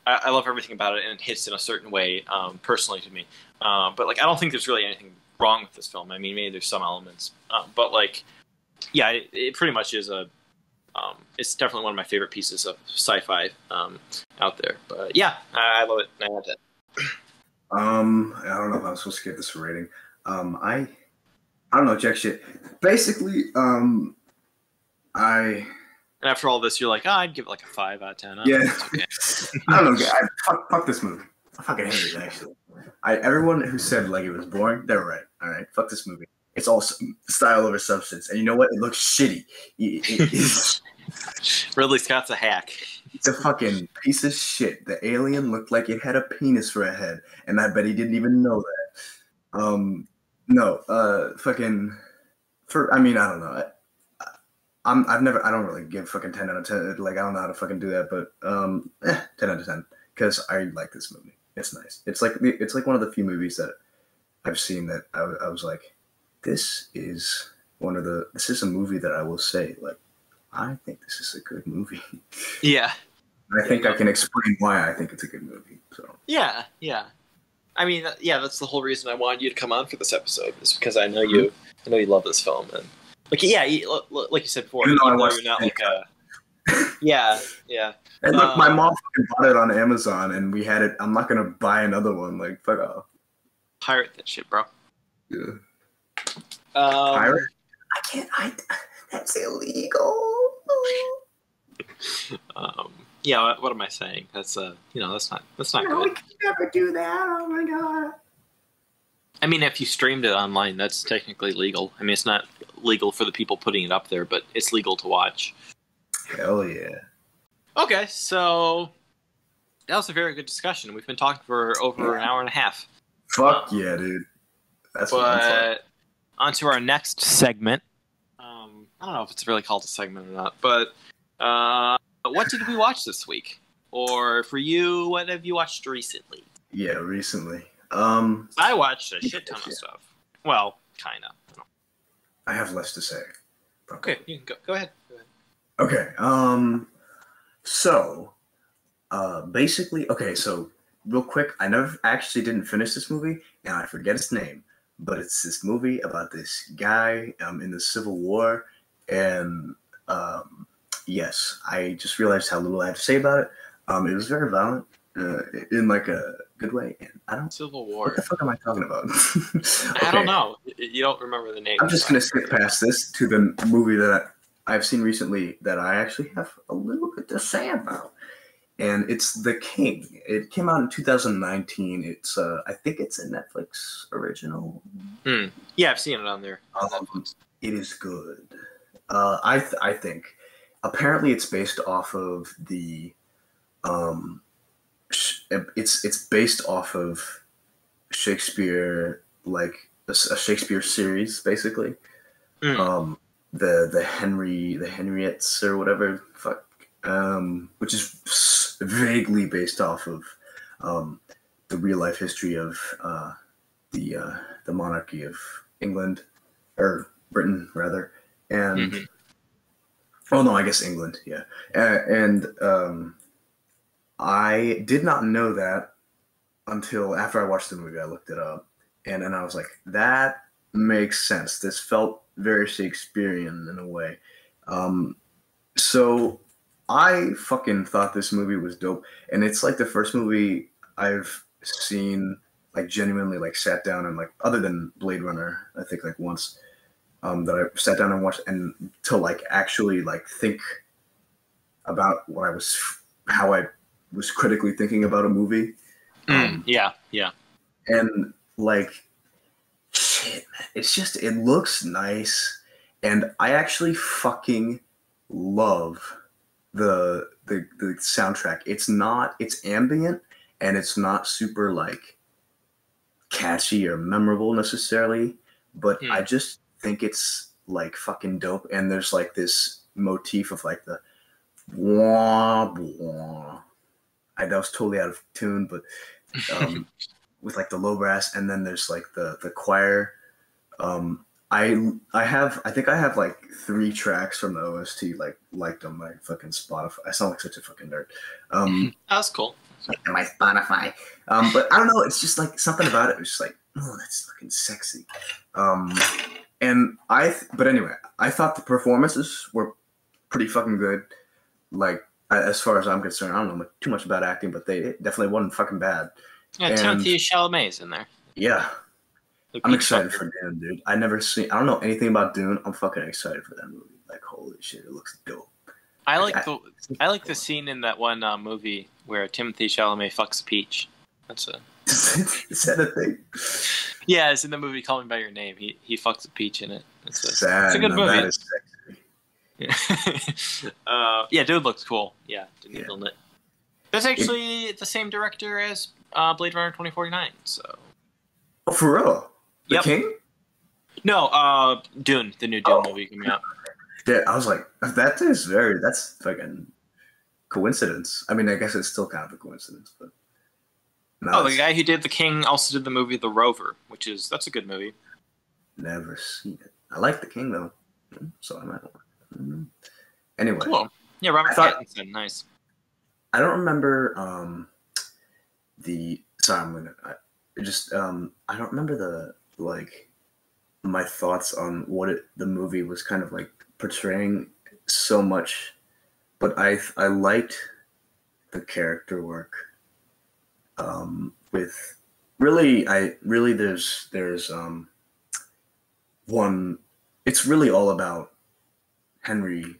I love everything about it and it hits in a certain way personally to me. But like I don't think there's really anything wrong with this film. I mean, maybe there's some elements, but like yeah, it pretty much is it's definitely one of my favorite pieces of sci-fi out there. But yeah, I love it. 9 out of 10. I don't know if I'm supposed to give this a rating. I don't know, jack shit. Basically, And after all this, you're like, I'd give it like a 5 out of 10. Yeah. Okay. I don't know. Fuck this movie. I fucking hate it, actually. Everyone who said like it was boring, they're right. All right, fuck this movie. It's all style over substance, and you know what? It looks shitty. Ridley Scott's a hack. It's a fucking piece of shit. The alien looked like it had a penis for a head, and I bet he didn't even know that. I mean, I don't know. I don't really give fucking 10 out of 10. Like, I don't know how to fucking do that, but 10 out of 10 because I like this movie. It's nice. It's like one of the few movies that I've seen that I was like, this is a movie that I will say like, I think this is a good movie. Yeah. And I think I can explain why I think it's a good movie. So yeah. I mean, yeah, that's the whole reason I wanted you to come on for this episode is because I know you love this film and like like you said before, you're not like a yeah. And look, my mom fucking bought it on Amazon, and we had it. I'm not gonna buy another one. Like fuck off. Pirate that shit, bro. Yeah. Pirate? I can't. That's illegal. Yeah. What am I saying? That's that's not No, good. we can never do that. Oh my god. I mean, if you streamed it online, that's technically legal. I mean, it's not legal for the people putting it up there, but it's legal to watch. Hell yeah. Okay, so that was a very good discussion. We've been talking for over an hour and a half. Fuck yeah, dude. That's what I'm saying. On to our next segment. I don't know if it's really called a segment or not, but what did we watch this week? Or for you, what have you watched recently? Yeah, recently. I watched a shit ton of stuff. Well, kind of. I have less to say. Okay, you can go ahead. Okay. So real quick, I never actually didn't finish this movie, and I forget its name, but it's this movie about this guy in the Civil War, and yes, I just realized how little I have to say about it. It was very violent in like a good way, and I don't. Civil War. What the fuck am I talking about? Okay. I don't know. You don't remember the name. I'm just gonna skip past this to the movie that I've seen recently that I actually have a little bit to say about. And it's The King. It came out in 2019. It's I think it's a Netflix original. Yeah, I've seen it on there. It is good. I think. Apparently, it's based off of the. It's based off of Shakespeare, like a Shakespeare series, basically. The Henriettes or whatever, which is vaguely based off of the real life history of the monarchy of England, or Britain rather, and oh no, I guess England, yeah, and I did not know that until after I watched the movie. I looked it up, and I was like, that makes sense. This felt very Shakespearean in a way. So I fucking thought this movie was dope, and it's like the first movie I've seen like genuinely like sat down and like, other than Blade Runner, I think like once, that I sat down and watched, and to like actually like think about how I was critically thinking about a movie. Yeah. And like, shit, man, it looks nice, and I actually fucking love the soundtrack. It's ambient, and it's not super like catchy or memorable necessarily, but I just think it's like fucking dope. And there's like this motif of like the wah wah. That was totally out of tune, but with like the low brass, and then there's like the choir. I think I have like 3 tracks from the OST liked on my fucking Spotify. I sound like such a fucking nerd. That's cool. And my Spotify. But I don't know. It's just like something about it was just like, oh, that's fucking sexy. But anyway, I thought the performances were pretty fucking good. Like, as far as I'm concerned, I don't know too much about acting, but they definitely wasn't fucking bad. Yeah, Timothée Chalamet's in there. Yeah. I'm excited for Dune, dude. I don't know anything about Dune. I'm fucking excited for that movie. Like, holy shit, it looks dope. I like the scene in that one movie where Timothée Chalamet fucks a peach. Is that a thing? Yeah, it's in the movie Call Me by Your Name. He fucks a peach in it. It's a good movie. That is sexy. Yeah, dude looks cool. Yeah, Denis Villeneuve. That's actually the same director as Blade Runner 2049. So. Oh, for real? The King? No, Dune, the new Dune movie coming out. Yeah, I was like, that's fucking coincidence. I mean, I guess it's still kind of a coincidence, but. No, the guy who did The King also did the movie The Rover, that's a good movie. Never seen it. I like The King though, so I might. Anyway. Cool. Yeah, Robert Pattinson, nice. I don't remember I don't remember my thoughts on what the movie was kind of like portraying so much, but I liked the character work. With really there's one. It's really all about Henry V.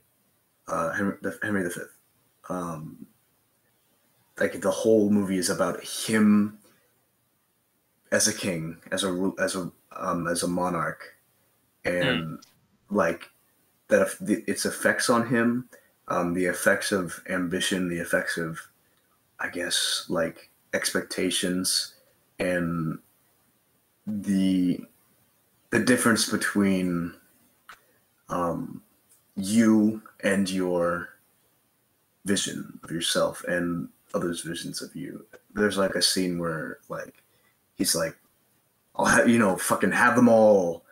Like the whole movie is about him as a king, as a monarch, and like that its effects on him, the effects of ambition, the effects of, I guess, like expectations, and the difference between you and your vision of yourself and others' visions of you. There's like a scene where like he's like, I'll fucking have them all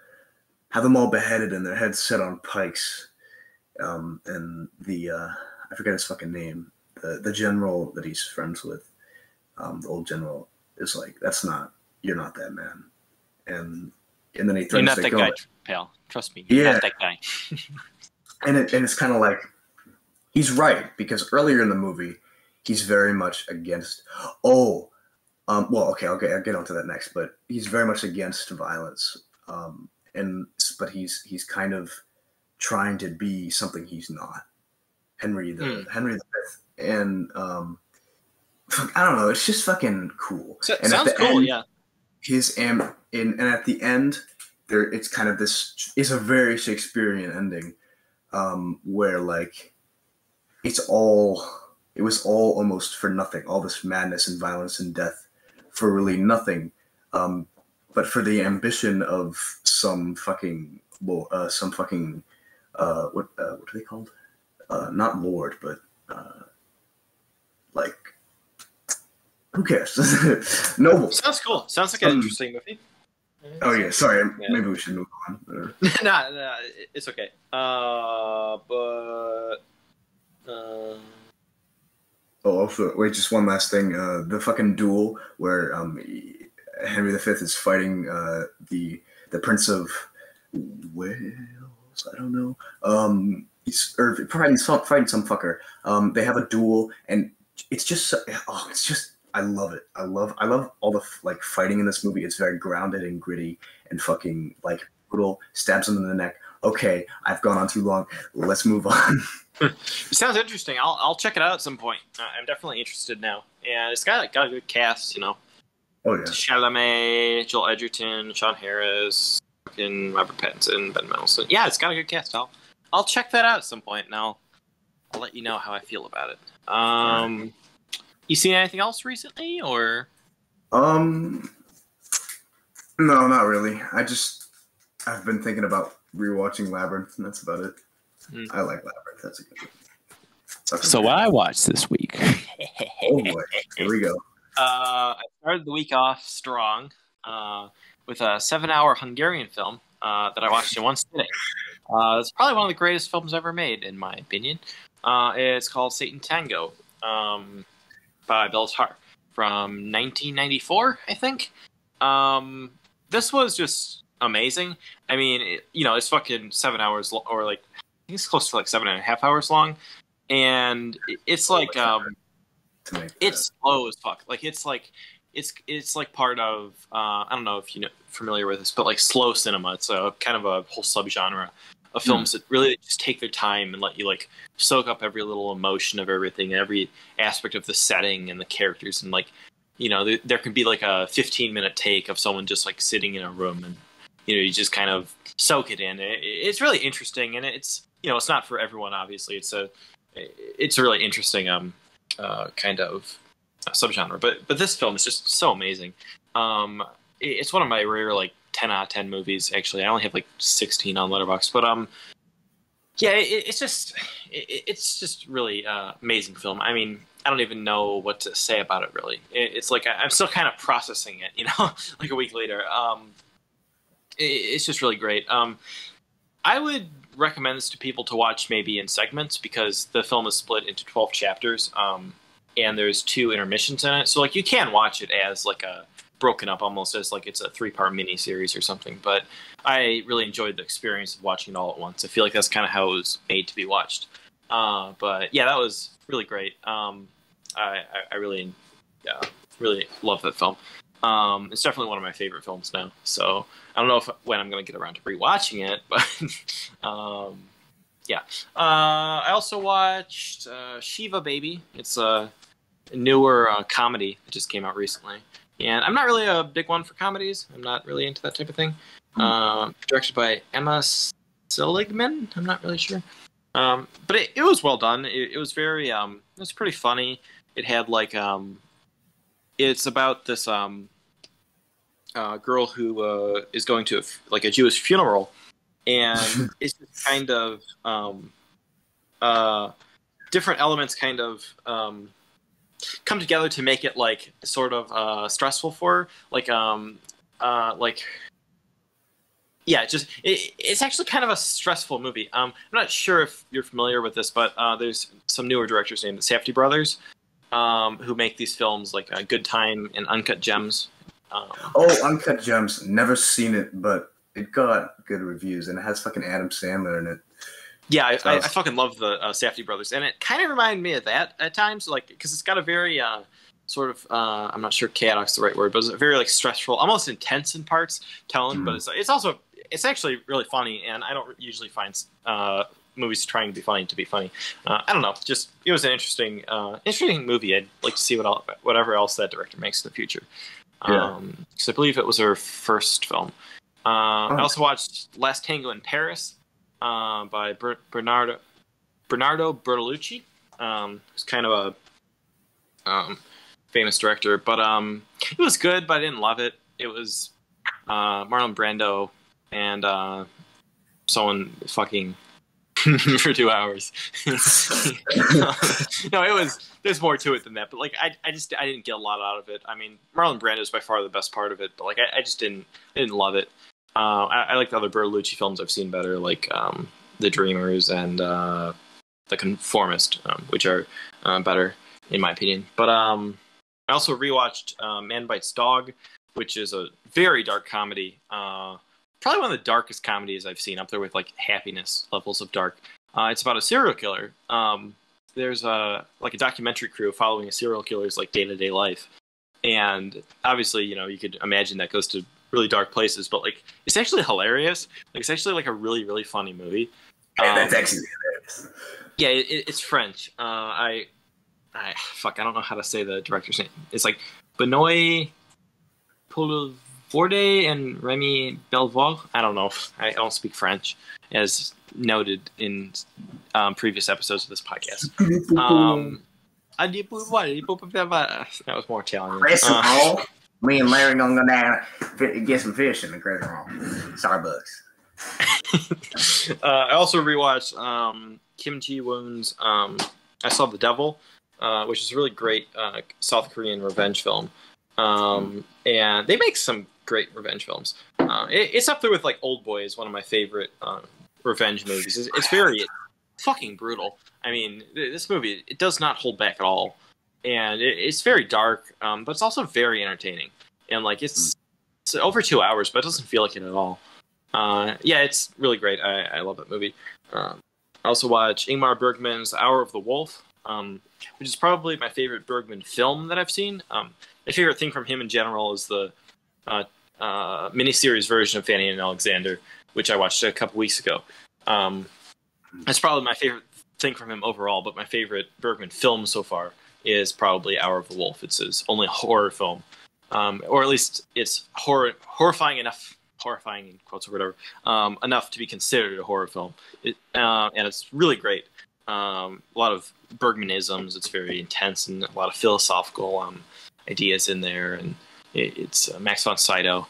beheaded and their heads set on pikes. And the I forget his fucking name. The general that he's friends with, the old general, is like, you're not that man. And then he threatens You're not to that kill guy, him. pal. Trust me. You're not that guy. And it's kind of like, he's right, because earlier in the movie, he's very much against. Well, okay, I'll get onto that next. But he's very much against violence, but he's kind of trying to be something he's not. Henry V, and I don't know. It's just fucking cool. Sounds cool, yeah. And at the end, it's kind of this. It's a very Shakespearean ending, where like it was all almost for nothing. All this madness and violence and death for really nothing, but for the ambition of some fucking what are they called? Not lord, but like Who cares? Noble. Sounds cool. Sounds like an interesting movie. Oh yeah, sorry. Yeah. Maybe we should move on. Nah, it's okay. Also, wait, just one last thing. The fucking duel where Henry V is fighting the Prince of Wales. I don't know. He's fighting some fucker. They have a duel, and it's just I love it. I love all the like fighting in this movie. It's very grounded and gritty and fucking like brutal. Stabs him in the neck. Okay, I've gone on too long. Let's move on. It sounds interesting. I'll check it out at some point. I'm definitely interested now. And it's got a good cast, you know. Oh yeah. Chalamet, Joel Edgerton, Sean Harris, fucking Robert Pattinson, Ben Mendelsohn. Yeah, it's got a good cast. I'll check that out at some point. And I'll let you know how I feel about it. You seen anything else recently, or? No, not really. I've been thinking about rewatching Labyrinth, and that's about it. I like Labyrinth. That's a good one. So what I watched this week. Oh boy, here we go. I started the week off strong with a 7-hour Hungarian film that I watched in one sitting. It's probably one of the greatest films ever made, in my opinion. It's called Satan Tango by Bela Tar from 1994, I think. This was just amazing. I mean, it's fucking 7 hours or like I think it's close to like 7.5 hours long, and it's like it's slow as fuck. Like it's like part of I don't know if you're familiar with this, but like slow cinema. It's a kind of a whole subgenre of films that really just take their time and let you like soak up every little emotion of everything, every aspect of the setting and the characters, and like there can be like a 15-minute take of someone just like sitting in a room, and you just kind of soak it in. It's really interesting, and it's it's not for everyone, obviously. It's a really interesting kind of subgenre, but this film is just so amazing. It's one of my rare like 10 out of 10 movies. Actually, I only have like 16 on Letterboxd, but yeah, it's just really amazing film. I mean, I don't even know what to say about it really. It's like I'm still kind of processing it, like a week later. It's just really great. I would recommend this to people to watch maybe in segments, because the film is split into 12 chapters, and there's 2 intermissions in it. So like you can watch it as like a broken up, almost as like it's a 3-part mini series or something. But I really enjoyed the experience of watching it all at once. I feel like that's kind of how it was made to be watched. But yeah, that was really great. I really love that film. It's definitely one of my favorite films now. So I don't know when I'm going to get around to rewatching it, but yeah. I also watched Shiva Baby. It's a newer comedy that just came out recently, and I'm not really a big one for comedies. I'm not really into that type of thing. Directed by Emma Seligman. I'm not really sure, but it was well done. It was very it was pretty funny. It had like it's about this girl who is going to like a Jewish funeral, and it's just kind of different elements kind of come together to make it like sort of stressful for her. Yeah, it's actually kind of a stressful movie. I'm not sure if you're familiar with this, but there's some newer directors named the Safdie brothers, who make these films like Good Time and Uncut Gems. Uncut Gems. Never seen it, but it got good reviews, and it has fucking Adam Sandler in it. Yeah, I fucking love the Safdie brothers, and it kind of reminded me of that at times, like because it's got a very sort of I'm not sure chaotic's the right word, but it's a very like stressful, almost intense in parts tone, but it's actually really funny, and I don't usually find movies trying to be funny. I don't know, just it was an interesting movie. I'd like to see whatever else that director makes in the future. Because I believe it was her first film. I also watched Last Tango in Paris by Bernardo Bertolucci. Who's kind of a famous director, but it was good, but I didn't love it. It was Marlon Brando and someone fucking for 2 hours. No, there's more to it than that, but like I didn't get a lot out of it. I mean, Marlon Brando is by far the best part of it, but like I just didn't love it. I like the other Bertolucci films I've seen better, like The Dreamers and The Conformist, which are better in my opinion. But I also rewatched Man Bites Dog, which is a very dark comedy. Probably one of the darkest comedies I've seen, up there with like Happiness levels of dark. It's about a serial killer. There's a documentary crew following a serial killer's like day-to-day life, and obviously, you could imagine that goes to really dark places, but like it's actually hilarious. Like it's actually like a really, really funny movie. That's actually hilarious. Yeah, it's French. I don't know how to say the director's name. It's like Benoit Poulvorde and Remy Belvoir. I don't know. I don't speak French, as noted in previous episodes of this podcast. That was more Italian. Me and Larry gonna go down get some fish in the Crescent Hall. Starbucks. I also rewatched Kim Ji-woon's I Saw the Devil, which is a really great South Korean revenge film. And they make some great revenge films. It's up there with like Old Boy is one of my favorite revenge movies. It's very fucking brutal. I mean, this movie, it does not hold back at all. And it's very dark, but it's also very entertaining. And like it's over 2 hours, but it doesn't feel like it at all. Yeah, it's really great. I love that movie. I also watched Ingmar Bergman's Hour of the Wolf, which is probably my favorite Bergman film that I've seen. My favorite thing from him in general is the miniseries version of Fanny and Alexander, which I watched a couple weeks ago. That's probably my favorite thing from him overall, but my favorite Bergman film so far is probably Hour of the Wolf. It's his only horror film, or at least it's horrifying enough, horrifying in quotes or whatever, enough to be considered a horror film. And it's really great. A lot of Bergmanisms. It's very intense and a lot of philosophical ideas in there, and it's Max von Sydow.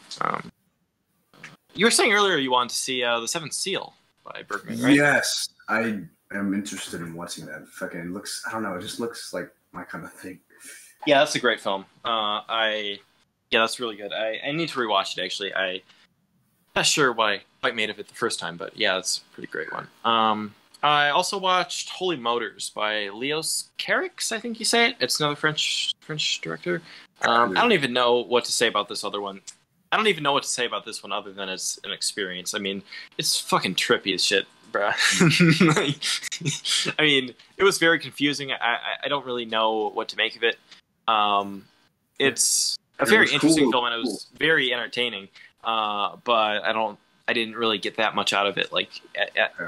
You were saying earlier you wanted to see The Seventh Seal by Bergman, right? Yes, I am interested in watching that. Fucking looks, I don't know, it just looks like my kind of thing. Yeah, that's a great film. Yeah, that's really good. I need to rewatch it, actually. I'm not sure what I quite made of it the first time, but yeah, it's a pretty great one. I also watched Holy Motors by Leos Carax, I think you say it. It's another French director. I don't even know what to say about this other one. I don't even know what to say about this one other than it's an experience. I mean, it's fucking trippy as shit, bruh. I mean, it was very confusing. I don't really know what to make of it. It's a very interesting film, and it was very entertaining. But I didn't really get that much out of it, like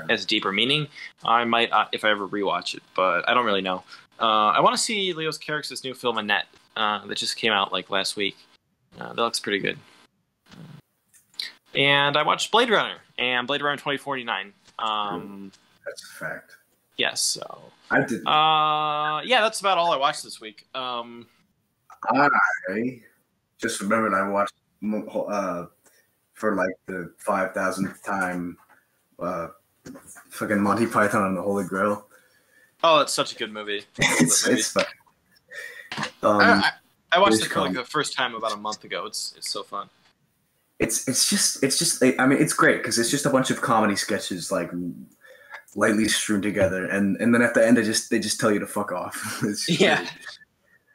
as a deeper meaning. I might if I ever rewatch it, but I don't really know. I want to see Leos Carax's new film Annette that just came out like last week. That looks pretty good. And I watched Blade Runner and Blade Runner 2049. That's a fact. Yes, so I did. Yeah, that's about all I watched this week. I just remembered I watched for like the 5,000th time fucking Monty Python and the Holy Grail. Oh, it's such a good movie. It's fun. I watched it for like the first time about a month ago. It's so fun. It's just I mean, it's great because it's just a bunch of comedy sketches like lightly strewn together, and then at the end they just tell you to fuck off. Yeah.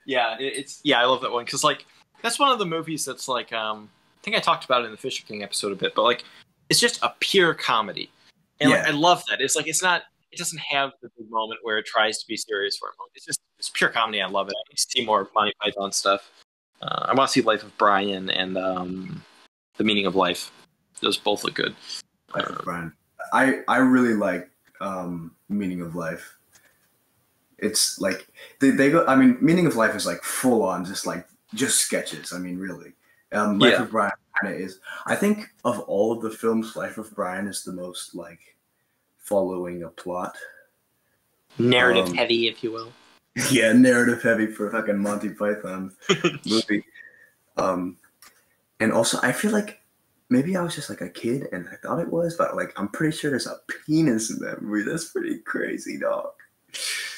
I love that one because like that's one of the movies that's like I think I talked about it in the Fisher King episode a bit, but like it's just a pure comedy, and like I love that. It's like it doesn't have the big moment where it tries to be serious for a moment. It's pure comedy. I love it. I need to see more Monty Python stuff. I want to see Life of Brian and The Meaning of Life. Those both look good. Life of Brian. I really like Meaning of Life. It's like they go. I mean, Meaning of Life is like full on, just sketches. I mean, really. Life of Brian kind of is. I think of all of the films, Life of Brian is the most like following a plot, narrative heavy, if you will. Yeah, narrative heavy for fucking Monty Python movie. And also, I feel like maybe I was just like a kid and I thought it was, but like I'm pretty sure there's a penis in that movie. That's pretty crazy, dog.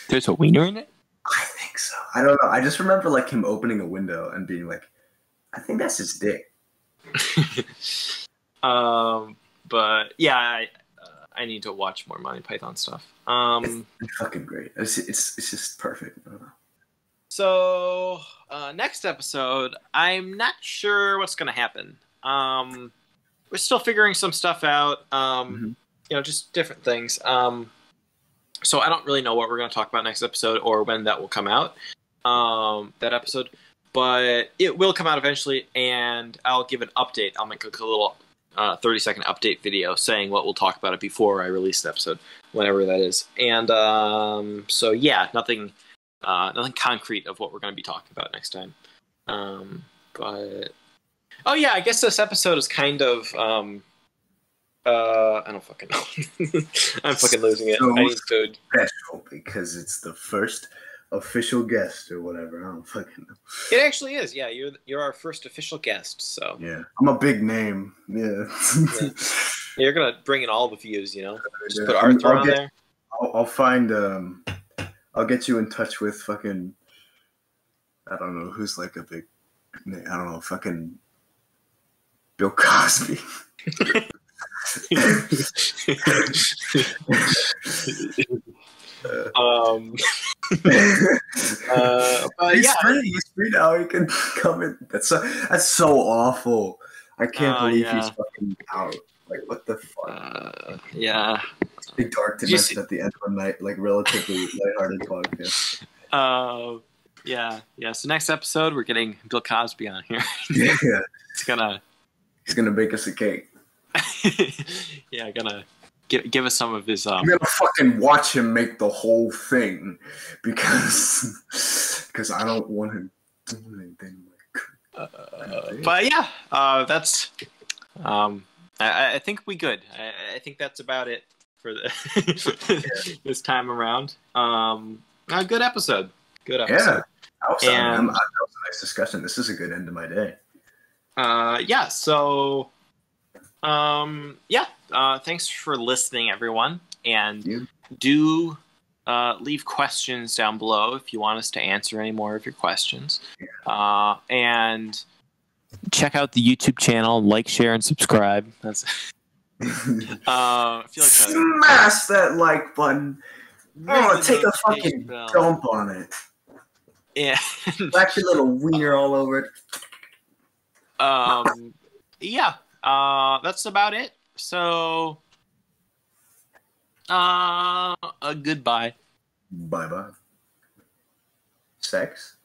There's a wiener in it? I think so. I don't know. I just remember like him opening a window and being like, I think that's his dick. But yeah, I need to watch more Monty Python stuff. It's fucking great. It's just perfect. I don't know. So next episode, I'm not sure what's gonna happen. We're still figuring some stuff out. You know, just different things. So I don't really know what we're gonna talk about next episode or when that will come out. That episode, but it will come out eventually, and I'll give an update. I'll make a little 30-second update video saying what we'll talk about it before I release the episode, whenever that is. And so yeah, nothing concrete of what we're going to be talking about next time. But oh yeah, I guess this episode is kind of I don't fucking know. I'm fucking losing it. So I need food. Special because it's the first official guest or whatever. I don't fucking know. It actually is. Yeah, you're our first official guest. So yeah, I'm a big name. Yeah. Yeah. You're gonna bring in all the views, you know. Just put Arthur on there. I'll find. I'll get you in touch with fucking. I don't know who's like a big. I don't know, fucking. Bill Cosby. He's free now. He can come in. That's so awful. I can't believe he's fucking out. Like, what the fuck? Yeah. Big dark dimension at the end of the night, like relatively lighthearted podcast. Yeah. So next episode, we're getting Bill Cosby on here. Yeah. He's gonna bake us a cake. Yeah, gonna give us some of his. I'm gonna fucking watch him make the whole thing because I don't want him doing anything like. But yeah, that's. I think we good. I think that's about it for this time around. A good episode. Good episode. Yeah, that was a nice discussion. This is a good end of my day. Yeah. So. Thanks for listening, everyone, and do leave questions down below if you want us to answer any more of your questions. And check out the YouTube channel, like, share, and subscribe. That's I feel like smash that like button. Oh, take a fucking dump on it. Yeah. Whack your little wiener all over it. Yeah. That's about it. So, goodbye. Bye-bye. Sex?